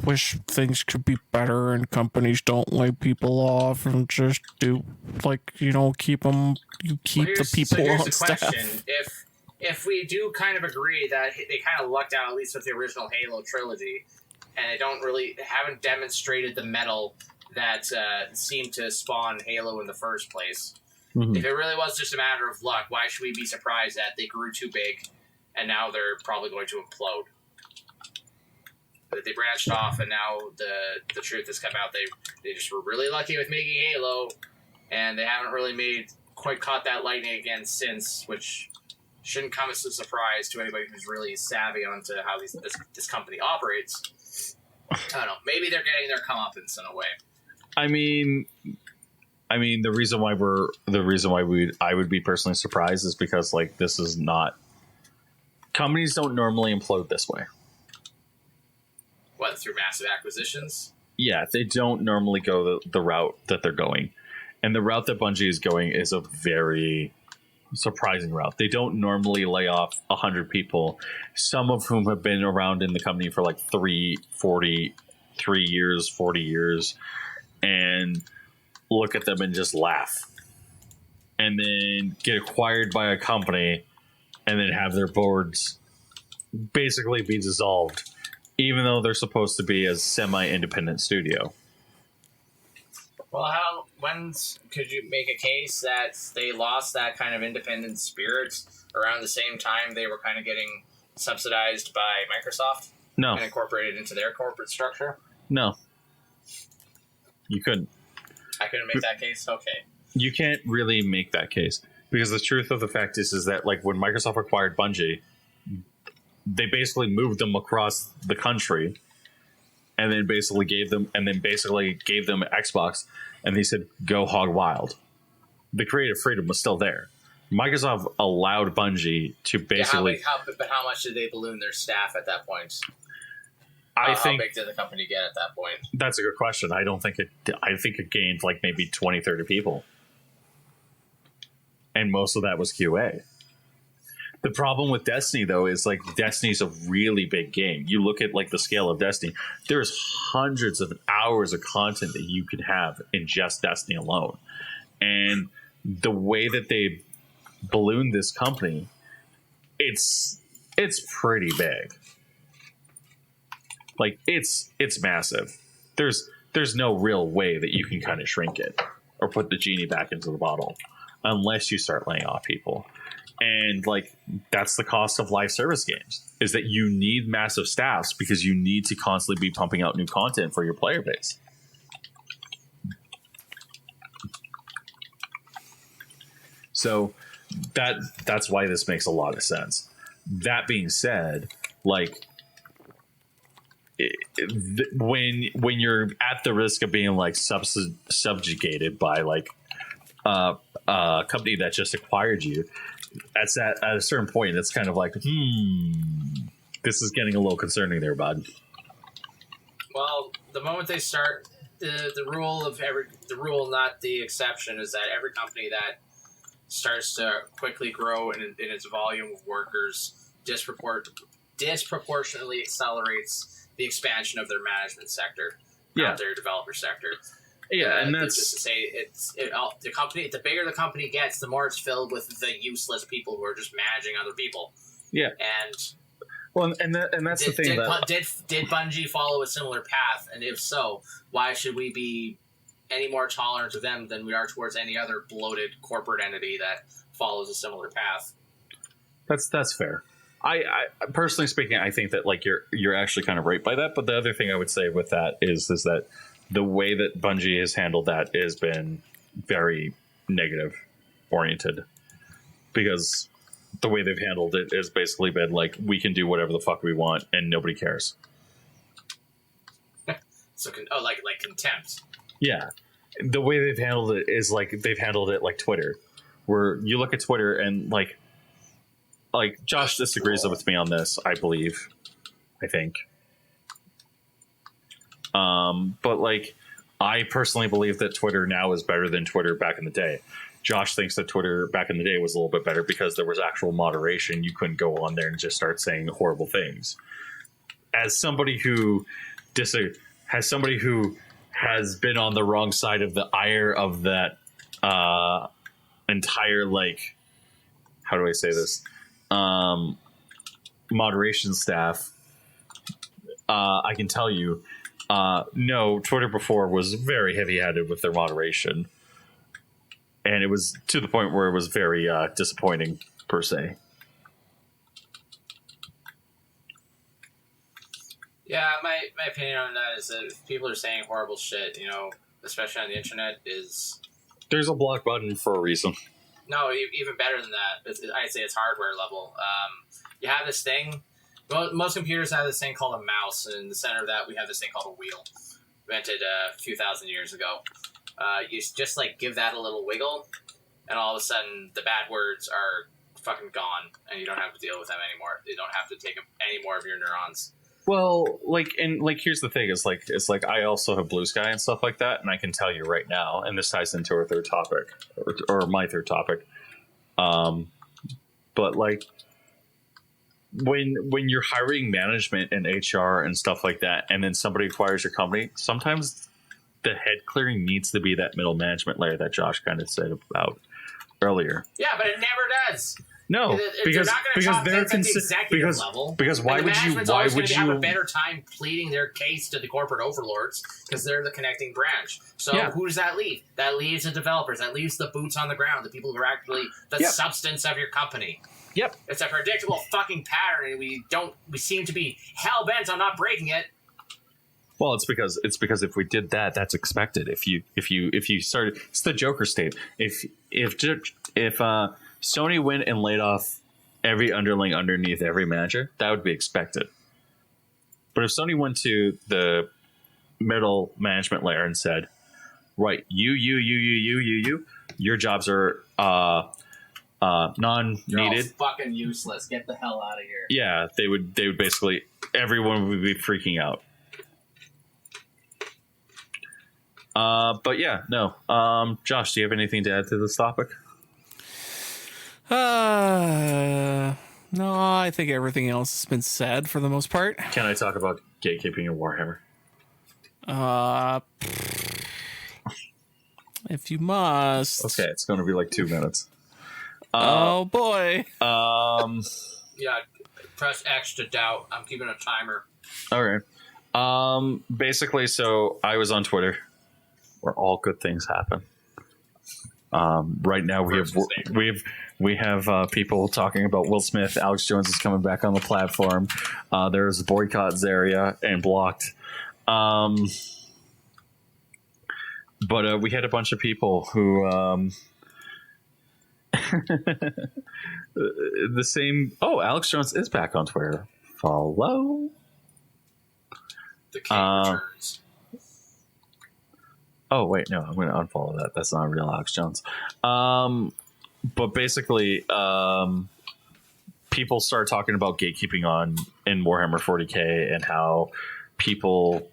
wish things could be better and companies don't lay people off and just do keep the people on staff. If we do kind of agree that they kind of lucked out, at least with the original Halo trilogy, and they haven't demonstrated the mettle that seemed to spawn Halo in the first place. Mm-hmm. If it really was just a matter of luck, why should we be surprised that they grew too big and now they're probably going to implode? But they branched off, and now the truth has come out. They just were really lucky with making Halo, and they haven't really quite caught that lightning again since, which shouldn't come as a surprise to anybody who's really savvy onto how this company operates. I don't know. Maybe they're getting their comeuppance in a way. I mean, the reason why I would be personally surprised is because like this is not, companies don't normally implode this way. What, through massive acquisitions? Yeah, they don't normally go the route that they're going. And the route that Bungie is going is a very surprising route. They don't normally lay off 100 people, some of whom have been around in the company for like 3 years, 40 years, and look at them and just laugh. And then get acquired by a company and then have their boards basically be dissolved, even though they're supposed to be a semi-independent studio. Well, when could you make a case that they lost that kind of independent spirit around the same time they were kind of getting subsidized by Microsoft? No. And incorporated into their corporate structure? No. You couldn't. I couldn't make that case? Okay. You can't really make that case. Because the truth of the fact is that like when Microsoft acquired Bungie, they basically moved them across the country and then basically gave them Xbox, and they said, go hog wild. The creative freedom was still there. Microsoft allowed Bungie to basically... But how much did they balloon their staff at that point? How big did the company get at that point? That's a good question. I think it gained like maybe 20, 30 people. And most of that was QA. The problem with Destiny, though, is like Destiny's a really big game. You look at like the scale of Destiny, there's hundreds of hours of content that you can have in just Destiny alone. And the way that they ballooned this company, it's pretty big. Like it's massive. There's no real way that you can kind of shrink it or put the genie back into the bottle unless you start laying off people. And like that's the cost of live service games, is that you need massive staffs because you need to constantly be pumping out new content for your player base. So that's why this makes a lot of sense. That being said, like when you're at the risk of being like subjugated by like a company that just acquired you, at a certain point, it's kind of like, this is getting a little concerning there, bud. Well, the moment they start, the rule, not the exception, is that every company that starts to quickly grow in its volume of workers disproportionately accelerates the expansion of their management sector, not their developer sector. Yeah, and that's just to say the company. The bigger the company gets, the more it's filled with the useless people who are just managing other people. Yeah, and that's the thing. Did Bungie follow a similar path? And if so, why should we be any more tolerant of them than we are towards any other bloated corporate entity that follows a similar path? That's fair. I personally speaking, I think that like you're actually kind of right by that. But the other thing I would say with that is that the way that Bungie has handled that has been very negative oriented, because the way they've handled it has basically been like, we can do whatever the fuck we want and nobody cares. So, like contempt. Yeah. The way they've handled it is like they've handled it like Twitter, where you look at Twitter and like Josh disagrees with me on this, I think. But like, I personally believe that Twitter now is better than Twitter back in the day. Josh thinks that Twitter back in the day was a little bit better because there was actual moderation. You couldn't go on there and just start saying horrible things. As somebody who has been on the wrong side of the ire of that entire, like, how do I say this? Moderation staff, I can tell you, no, Twitter before was very heavy-handed with their moderation, and it was to the point where it was very disappointing, per se. Yeah, my opinion on that is that if people are saying horrible shit, especially on the internet, there's a block button for a reason. No, even better than that. I'd say it's hardware level. You have this thing. Most computers have this thing called a mouse, and in the center of that, we have this thing called a wheel, invented a few thousand years ago. You just give that a little wiggle, and all of a sudden, the bad words are fucking gone, and you don't have to deal with them anymore. You don't have to take any more of your neurons. Well, like, and like, here's the thing: it's like I also have Blue Sky and stuff like that, and I can tell you right now, and this ties into our third topic, or my third topic. But like, when you're hiring management and HR and stuff like that, and then somebody acquires your company, sometimes the head clearing needs to be that middle management layer that Josh kind of said about earlier. Yeah, but it never does. No, because they're level. Because why would you have a better time pleading their case to the corporate overlords because they're the connecting branch. So who does that leave? That leaves the developers. That leaves the boots on the ground, the people who are actually the substance of your company. Yep, it's a predictable fucking pattern, and we seem to be hell bent on not breaking it. Well, it's because if we did that, that's expected. If you started, it's the Joker state. If Sony went and laid off every underling underneath every manager, that would be expected. But if Sony went to the middle management layer and said, right, you, your jobs are non-needed. You're all fucking useless. Get the hell out of here. Yeah, they would basically, everyone would be freaking out. But yeah, no. Josh, do you have anything to add to this topic? No, I think everything else has been said for the most part. Can I talk about gatekeeping and Warhammer? If you must. Okay, it's going to be like 2 minutes. Oh boy. Yeah, press X to doubt. I'm keeping a timer. Okay. Basically, so I was on Twitter, where all good things happen. Right now we have people talking about Will Smith. Alex Jones is coming back on the platform. There's boycott Zarya and blocked. But we had a bunch of people who the same. Oh, Alex Jones is back on Twitter. Follow. The king returns. Oh wait, no, I'm going to unfollow that. That's not real Alex Jones. But basically, people start talking about gatekeeping in Warhammer 40K and how people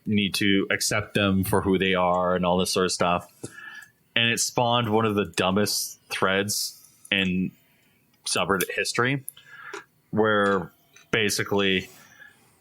need to accept them for who they are and all this sort of stuff. And it spawned one of the dumbest threads in subreddit history, where basically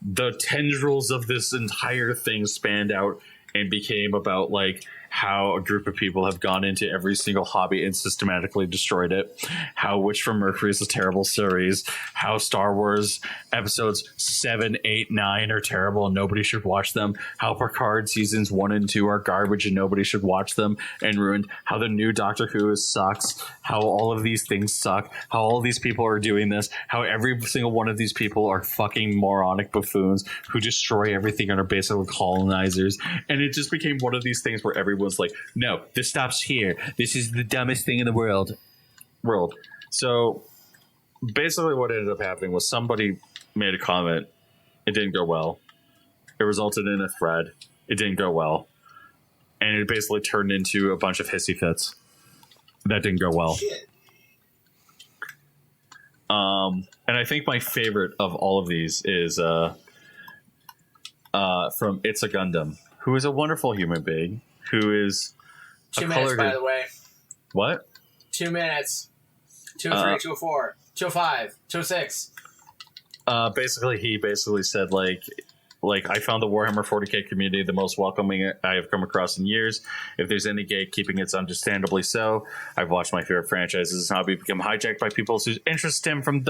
the tendrils of this entire thing spanned out and became about like how a group of people have gone into every single hobby and systematically destroyed it, how Witch from Mercury is a terrible series, how Star Wars episodes 7, 8, 9 are terrible and nobody should watch them, how Picard seasons 1 and 2 are garbage and nobody should watch them and ruined, how the new Doctor Who sucks, how all of these things suck, how all of these people are doing this, how every single one of these people are fucking moronic buffoons who destroy everything and are basically colonizers. And it just became one of these things where everyone's like, no, this stops here. This is the dumbest thing in the world. So basically what ended up happening was somebody made a comment. It didn't go well. It resulted in a thread. It didn't go well. And it basically turned into a bunch of hissy fits. That didn't go well. Shit. And I think my favorite of all of these is from It's a Gundam, who is a wonderful human being, who is 2 minutes, by the way. What? 2 minutes. 203, 204, 205, 206. Basically, he said, like, I found the Warhammer 40K community the most welcoming I have come across in years. If there's any gatekeeping, it's understandably so. I've watched my favorite franchises and hobby become hijacked by people whose interest stem from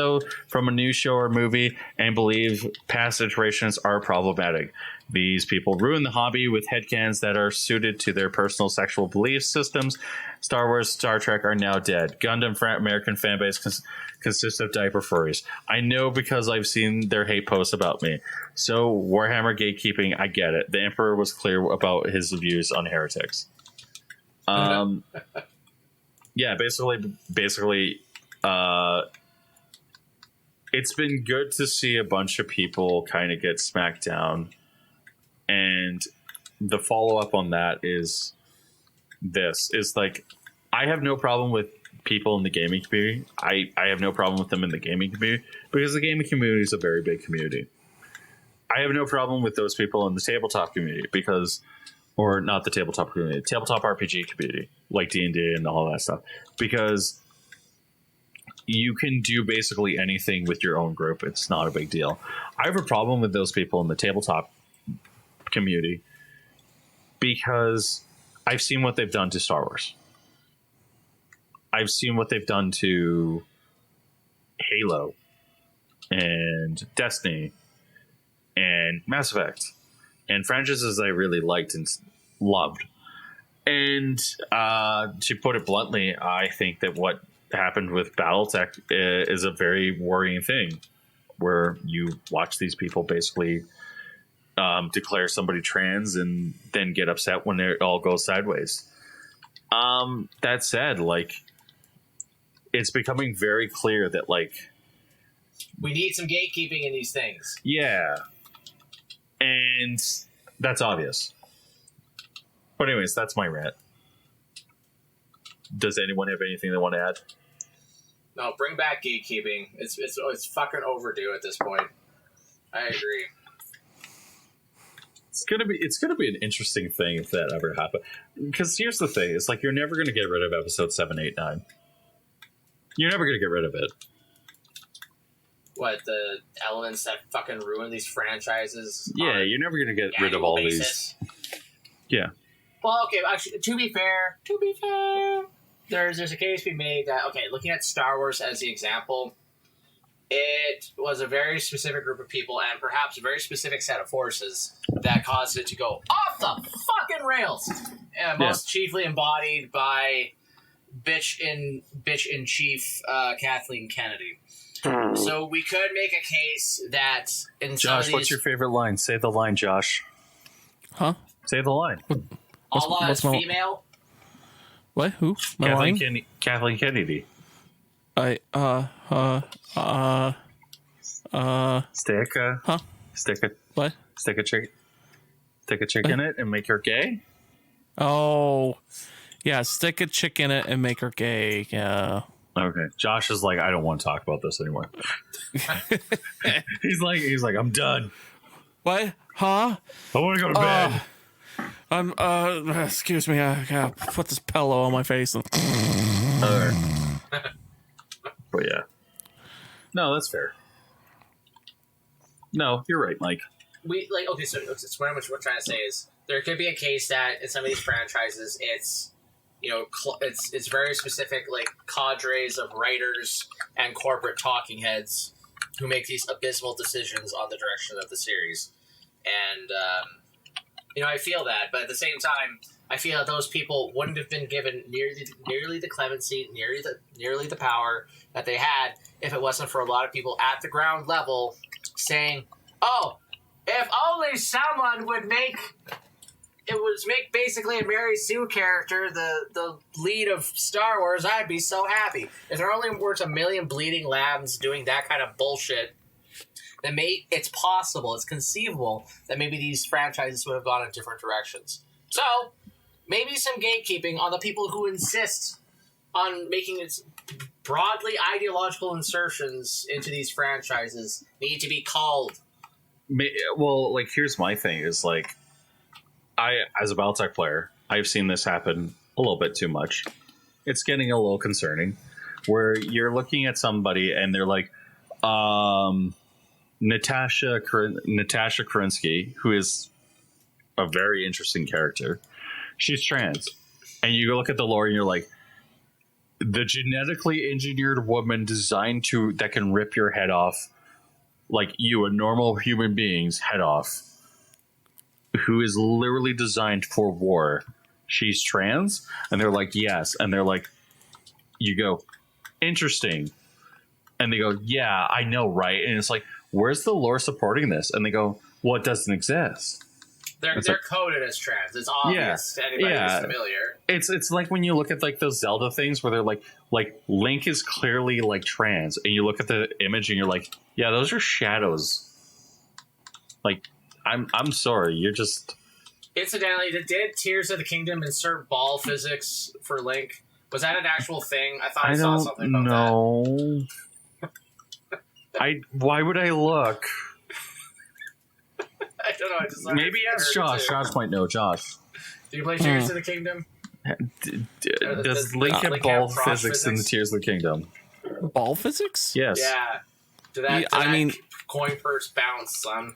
a new show or movie and believe past iterations are problematic. These people ruin the hobby with headcanons that are suited to their personal sexual belief systems. Star Wars, Star Trek are now dead. Gundam American fanbase consists of diaper furries. I know because I've seen their hate posts about me. So Warhammer gatekeeping, I get it. The Emperor was clear about his views on heretics. Yeah, basically, it's been good to see a bunch of people kind of get smacked down. And the follow-up on that is this. Is like, I have no problem with people in the gaming community. I have no problem with them in the gaming community because the gaming community is a very big community. I have no problem with those people in the tabletop community because, or not the tabletop community, tabletop RPG community, like D&D and all that stuff, because you can do basically anything with your own group. It's not a big deal. I have a problem with those people in the tabletop community because I've seen what they've done to Star Wars. I've seen what they've done to Halo and Destiny and Mass Effect and franchises I really liked and loved. And to put it bluntly, I think that what happened with BattleTech is a very worrying thing, where you watch these people basically declare somebody trans and then get upset when it all goes sideways. That said, like, it's becoming very clear that, like, we need some gatekeeping in these things. Yeah. And that's obvious. But anyways, that's my rant. Does anyone have anything they want to add? No, bring back gatekeeping. It's fucking overdue at this point. I agree. It's gonna be an interesting thing if that ever happened. Because here's the thing: it's like you're never gonna get rid of episode 7, 8, 9. You're never gonna get rid of it. What, the elements that fucking ruin these franchises? Yeah, you're never gonna get rid of all basis. these. Yeah. Well, okay, actually, to be fair, there's a case to be made that, okay, looking at Star Wars as the example, it was a very specific group of people and perhaps a very specific set of forces that caused it to go off the fucking rails. Most chiefly embodied by bitch in chief Kathleen Kennedy. So we could make a case that in Josh, what's your favorite line? Say the line, Josh. Huh? Say the line. Allah is female. What? Who? Kathleen Kennedy. Stick a. Huh? Stick a. What? Stick a chick. Stick a chick in it and make her gay. Oh, yeah. Stick a chick in it and make her gay. Yeah. Okay. Josh is like, I don't want to talk about this anymore. he's like, I'm done. What? Huh? I want to go to bed. Excuse me. I gotta put this pillow on my face. But yeah. No, that's fair. No, you're right, Mike. So what I'm trying to say is there could be a case that in some of these franchises, it's, you know, it's very specific, like, cadres of writers and corporate talking heads who make these abysmal decisions on the direction of the series. And, you know, I feel that, but at the same time, I feel that those people wouldn't have been given nearly the clemency, nearly the power that they had if it wasn't for a lot of people at the ground level saying, "Oh, if only someone would make basically a Mary Sue character the lead of Star Wars, I'd be so happy. If there only were a million bleeding lambs doing that kind of bullshit, then it's possible, it's conceivable that maybe these franchises would have gone in different directions." So, maybe some gatekeeping on the people who insist on making its broadly ideological insertions into these franchises need to be called. Well, like, here's my thing is, like, I, as a BattleTech player, I've seen this happen a little bit too much. It's getting a little concerning, where you're looking at somebody and they're like, Natasha Kerensky, who is a very interesting character, she's trans. And you go look at the lore and you're like, the genetically engineered woman designed that can rip your head off, like you, a normal human being's head off, who is literally designed for war. She's trans? And they're like, yes. And they're like, you go, interesting. And they go, yeah, I know, right? And it's like, where's the lore supporting this? And they go, well, it doesn't exist. They're coded as trans. It's obvious to anybody who's familiar. It's like when you look at like those Zelda things where they're like Link is clearly like trans, and you look at the image and you're like, yeah, those are shadows. Like, I'm sorry, you're just. Incidentally, did Tears of the Kingdom insert ball physics for Link? Was that an actual thing? I thought I saw something about that. Why would I look? don't know. I just Maybe ask Josh. Josh might know. Josh. Do you play Tears of the Kingdom? Does Link have Link ball have cross physics in the Tears of the Kingdom? Ball physics? Yes. Yeah. Did that, I mean, coin purse bounce, son?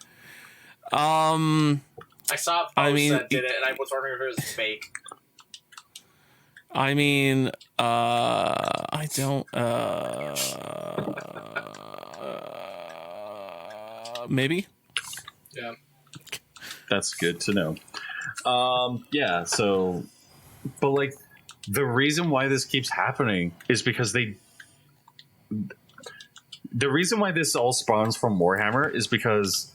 I saw a post that did it, and I was wondering if it was fake. I mean, I don't. Maybe. Yeah. That's good to know. Yeah. So, but like, the reason why this keeps happening is because the reason why this all spawns from Warhammer is because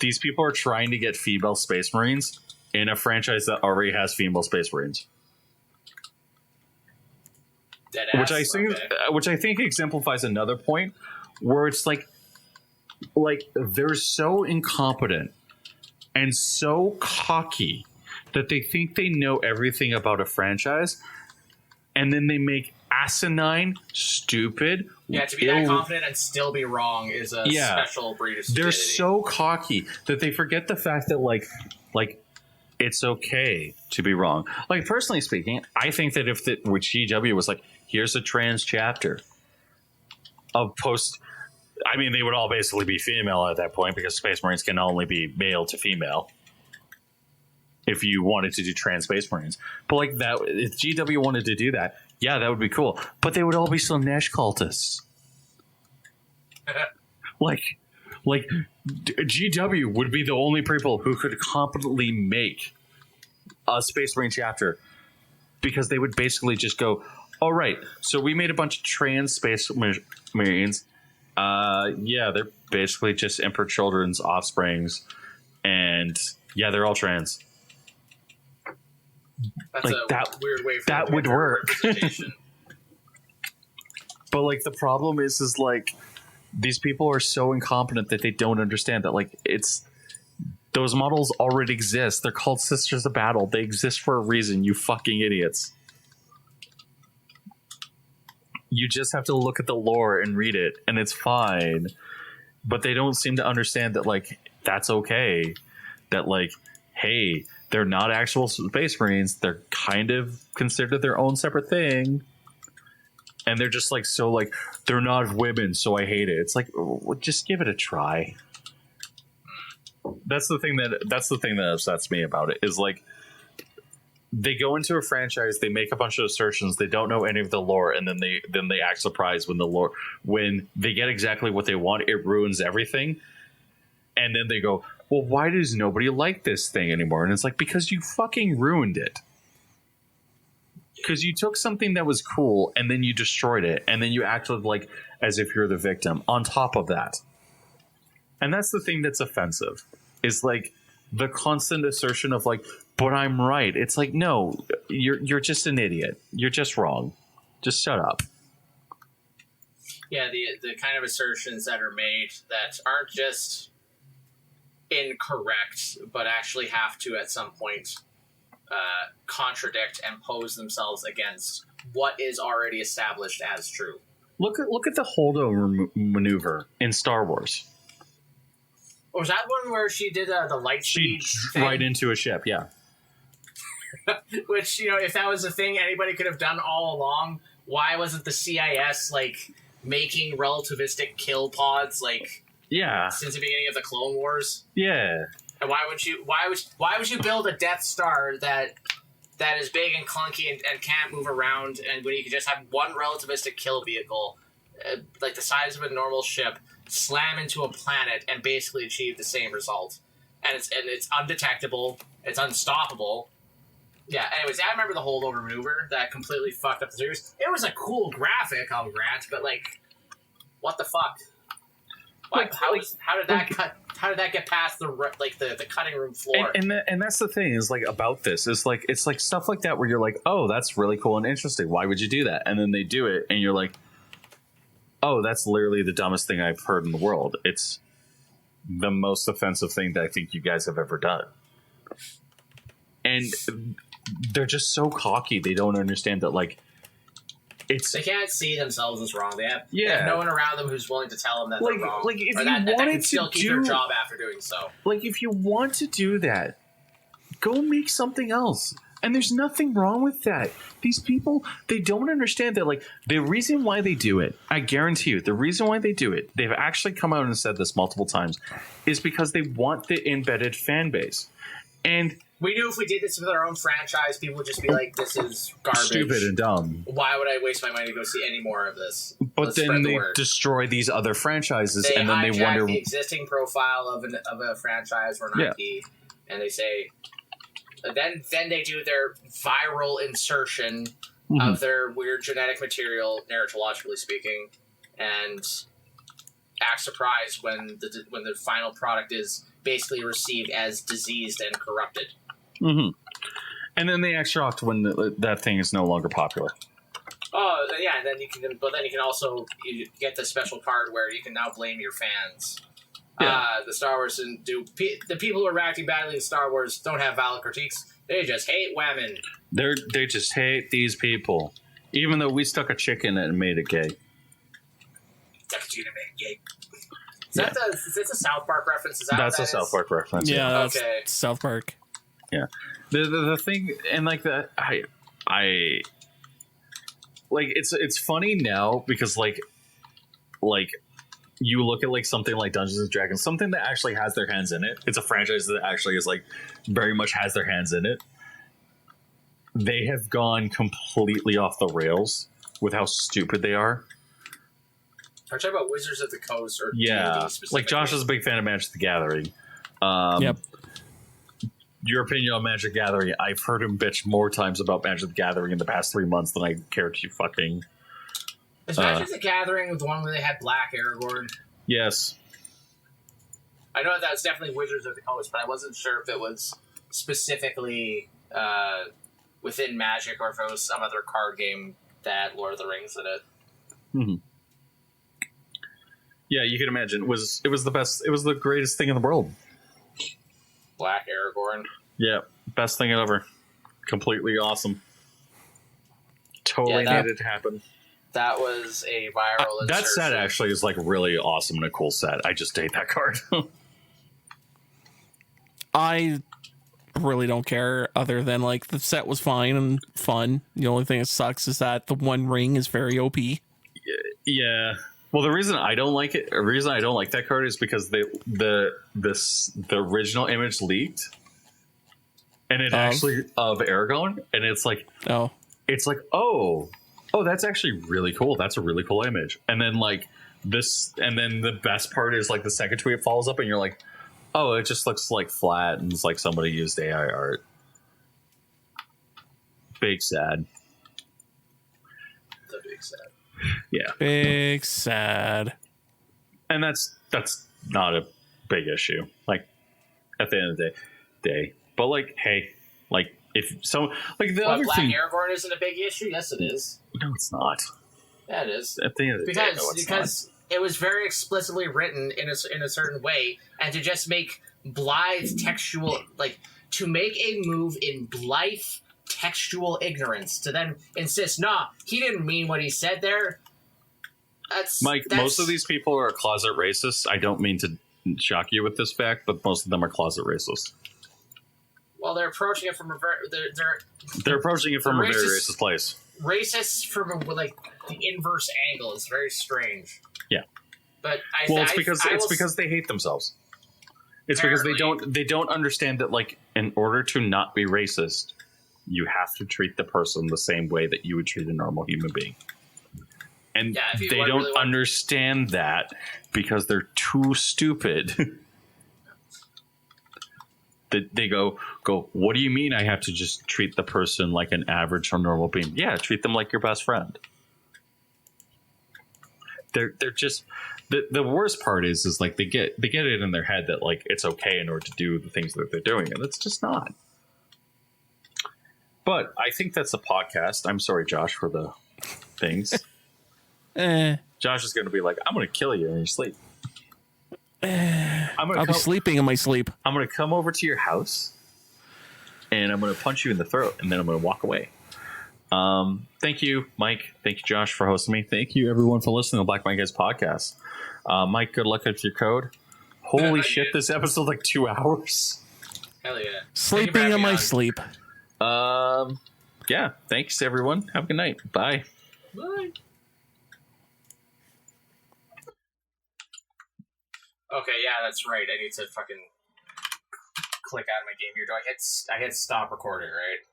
these people are trying to get female Space Marines in a franchise that already has female Space Marines, which I think exemplifies another point where it's like they're so incompetent and so cocky that they think they know everything about a franchise, and then they make asinine, stupid. Yeah, to be that confident and still be wrong is a special breed of stupidity. They're so cocky that they forget the fact that like it's okay to be wrong. Like, personally speaking, I think that if with GW was like, here's a trans chapter of post, I mean, they would all basically be female at that point because Space Marines can only be male to female. If you wanted to do trans Space Marines, but like that, if GW wanted to do that, yeah, that would be cool. But they would all be Slanesh cultists. like GW would be the only people who could competently make a Space Marine chapter, because they would basically just go, all right, so we made a bunch of trans Space Marines. Yeah, they're basically just Emperor Children's offsprings, and yeah, they're all trans. That's like a that, weird way for that would work. But like the problem is like these people are so incompetent that they don't understand that like it's those models already exist. They're called Sisters of Battle. They exist for a reason, you fucking idiots. You just have to look at the lore and read it, and it's fine. But they don't seem to understand that like that's okay. That like, hey, they're not actual Space Marines. They're kind of considered their own separate thing. And they're just like, so like, they're not women, so I hate it. It's like, well, just give it a try. That's the thing that upsets me about it, is like, they go into a franchise, they make a bunch of assertions, they don't know any of the lore, and then they act surprised when they get exactly what they want, it ruins everything. And then they go, well, why does nobody like this thing anymore? And it's like, because you fucking ruined it. Because you took something that was cool and then you destroyed it, and then you acted like as if you're the victim on top of that. And that's the thing that's offensive, is like the constant assertion of like, but I'm right. It's like, no, you're just an idiot. You're just wrong. Just shut up. Yeah, the kind of assertions that are made that aren't just incorrect, but actually have to at some point contradict and pose themselves against what is already established as true. Look at the holdover maneuver in Star Wars. Or was that one where she did the light speed thing? Right into a ship, yeah. Which, you know, if that was a thing anybody could have done all along, why wasn't the CIS like making relativistic kill pods like since the beginning of the Clone Wars? Yeah. And why would you build a Death Star that is big and clunky and can't move around, and when you could just have one relativistic kill vehicle like the size of a normal ship slam into a planet and basically achieve the same result, and it's undetectable, it's unstoppable. Yeah, anyways, I remember the holdover maneuver that completely fucked up the series. It was a cool graphic, I'll grant, but like, what the fuck? How did that get past the cutting room floor? And that's the thing is like about this is like it's like stuff like that where you're like, oh, that's really cool and interesting. Why would you do that? And then they do it, and you're like, oh, that's literally the dumbest thing I've heard in the world. It's the most offensive thing that I think you guys have ever done. And they're just so cocky. They don't understand that like They can't see themselves as wrong. They have no one around them who's willing to tell them that they're wrong. Like if or you that wanted can still to keep their job after doing so. Like if you want to do that, go make something else. And there's nothing wrong with that. These people, they don't understand that, like, the reason why they do it, I guarantee you, the reason why they do it, they've actually come out and said this multiple times, is because they want the embedded fan base. And we knew if we did this with our own franchise, people would just be like, this is garbage. Stupid and dumb. Why would I waste my money to go see any more of this? But then they destroy these other franchises, and then they wonder the existing profile of a franchise or an IP, and they say... Then they do their viral insertion of their weird genetic material, narratologically speaking, and act surprised when the final product is basically received as diseased and corrupted. Mm-hmm. And then they act shocked when that thing is no longer popular. Oh yeah, then you can also you get the special card where you can now blame your fans. Yeah. The Star Wars and the people who are reacting badly to Star Wars don't have valid critiques. They just hate women. They just hate these people, even though we stuck a chick in it and made it gay. Is that a South Park reference? That's a South Park reference. Yeah, that's South Park. Yeah, the thing, and like that, I like it's funny now because like you look at like something like Dungeons and Dragons, something that actually has their hands in it. It's a franchise that actually is like very much has their hands in it. They have gone completely off the rails with how stupid they are. Are you talking about Wizards of the Coast or D&D like Josh is a big fan of Magic the Gathering. Yep. Your opinion on Magic the Gathering, I've heard him bitch more times about Magic the Gathering in the past 3 months than I care to fucking... Is Magic the Gathering the one where they had Black Aragorn? Yes. I know that's definitely Wizards of the Coast, but I wasn't sure if it was specifically within Magic or if it was some other card game that had Lord of the Rings in it. Mm-hmm. Yeah, you can imagine. It was the best. It was the greatest thing in the world. Black Aragorn. Yeah, best thing ever. Completely awesome. Totally needed to happen. That was a viral insertion. That set actually is like really awesome and a cool set. I just hate that card. I really don't care other than like the set was fine and fun. The only thing that sucks is that the one ring is very OP. Yeah. Well, the reason I don't like that card is because the original image leaked, and it actually of Aragorn, and it's like oh, that's actually really cool. That's a really cool image. And then like this, and then the best part is like the second tweet follows up, and you're like, oh, it just looks like flat, and it's like somebody used AI art. Big sad. The big sad. Yeah. Big sad. And that's not a big issue. Like at the end of the day. But like, hey, like if so, like the other Black thing, Aragorn isn't a big issue. Yes, it is. No, it's not. Yeah, it is. At the end of the day, no, because it was very explicitly written in a certain way, and to just make blithe textual, like to make a move in blithe textual ignorance, to then insist, nah, he didn't mean what he said there. Mike, most of these people are closet racists. I don't mean to shock you with this fact, but most of them are closet racists. Well, they're approaching it from a very they're approaching it from a very racist place. Racists from like the inverse angle is very strange. Yeah, but it's because they hate themselves. It's apparently because they don't understand that like in order to not be racist, you have to treat the person the same way that you would treat a normal human being. And they don't understand that because they're too stupid. They go, what do you mean I have to just treat the person like an average or normal being? Yeah, treat them like your best friend. They're just the worst part is like they get it in their head that like it's okay in order to do the things that they're doing, and it's just not. But I think that's a podcast. I'm sorry, Josh, for the things. Josh is going to be like, I'm going to kill you in your sleep. I'll be sleeping in my sleep. I'm going to come over to your house, and I'm going to punch you in the throat, and then I'm going to walk away. Thank you, Mike. Thank you, Josh, for hosting me. Thank you, everyone, for listening to the Black Mike Guys podcast. Mike, good luck with your code. Holy shit, this episode's like 2 hours. Hell yeah. Sleeping in my sleep. Yeah, thanks, everyone. Have a good night. Bye. Bye. Okay, yeah, that's right. I need to fucking click out of my game here. I hit stop recording, right?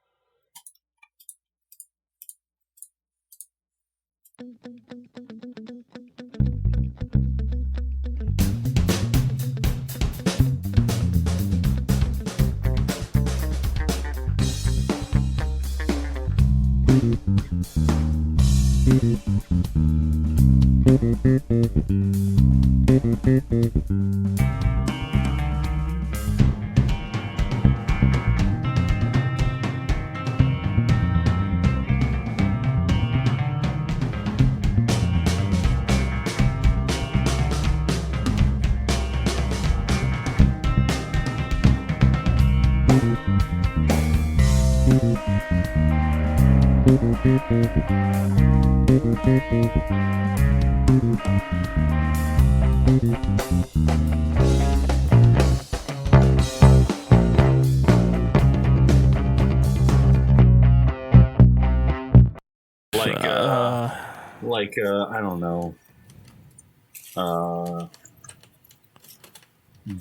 I don't know.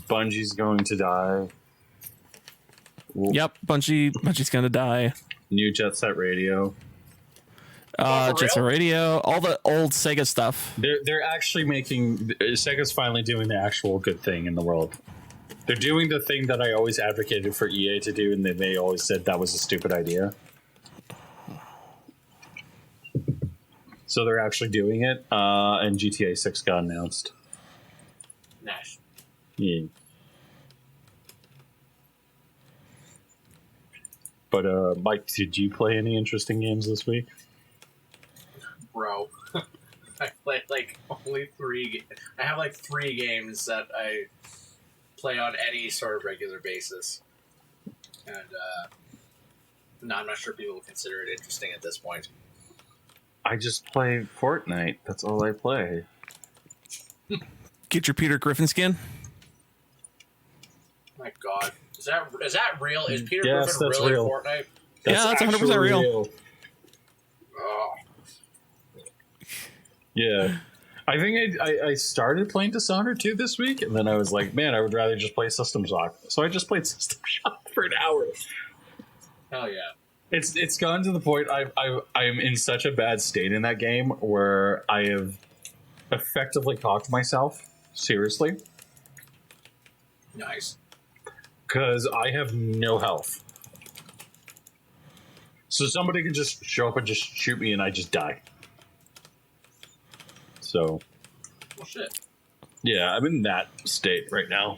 Bungie's going to die. Yep, Bungie's gonna die. New Jet Set Radio. Jet Set Radio, all the old Sega stuff. They're actually making Sega's finally doing the actual good thing in the world. They're doing the thing that I always advocated for EA to do, and they always said that was a stupid idea. So they're actually doing it, and GTA 6 got announced. Nice. Yeah. But Mike, did you play any interesting games this week? Bro, I played like only 3. I have like 3 games that I play on any sort of regular basis, and no, I'm not sure people will consider it interesting at this point. I just play Fortnite. That's all I play. Get your Peter Griffin skin. My God, is that real? Is Peter Yes, Griffin that's really real. Fortnite? That's 100% real. Oh. Yeah. I think I started playing Dishonored 2 this week, and then I was like, man, I would rather just play System Shock. So I just played System Shock for an hour. Hell yeah. It's gone to the point I'm in such a bad state in that game where I have effectively cocked myself. Seriously. Nice. Because I have no health. So somebody can just show up and just shoot me and I just die. So. Well, shit. Yeah, I'm in that state right now.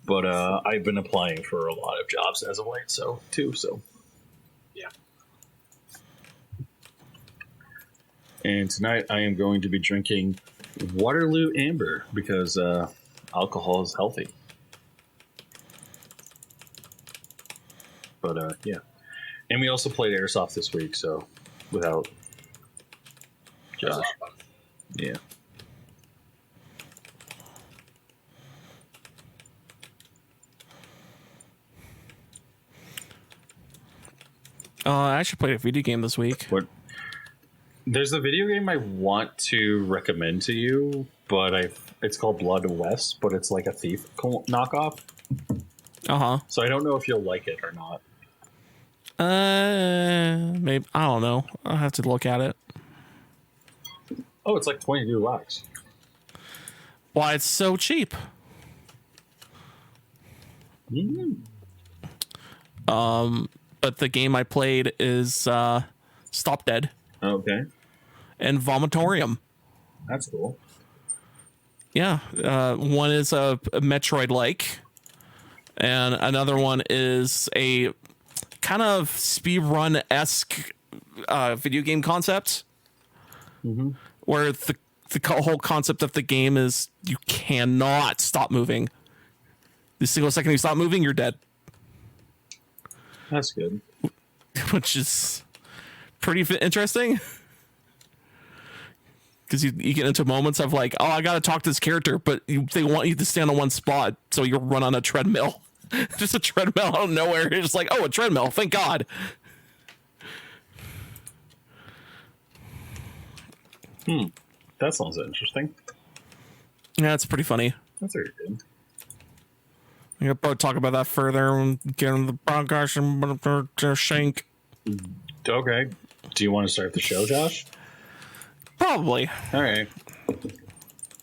But I've been applying for a lot of jobs as of late, so. Yeah. And tonight I am going to be drinking Waterloo Amber because alcohol is healthy. But yeah. And we also played Airsoft this week, so without Josh. Yeah. I actually played a video game this week. What? There's a video game I want to recommend to you, but it's called Blood West, but it's like a Thief knockoff. Uh-huh. So I don't know if you'll like it or not. Maybe, I don't know. I'll have to look at it. Oh, it's like $22. Why, it's so cheap. Mm. But the game I played is Stop Dead Okay. and Vomitorium. That's cool. Yeah. One is a Metroid-like, and another one is a kind of speedrun-esque video game concept, where the whole concept of the game is you cannot stop moving. The single second you stop moving, you're dead. That's good. which is pretty interesting. Because you get into moments of like, oh, I got to talk to this character, but they want you to stand on one spot, so you run on a treadmill. Just a treadmill out of nowhere. You're just like, oh, a treadmill. Thank God. That sounds interesting. Yeah, it's pretty funny. That's very good. I'm going to probably talk about that further and get into the podcast and shank. Okay. Do you want to start the show, Josh? Probably. All right.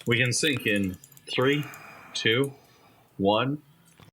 We can sync in 3, 2, 1.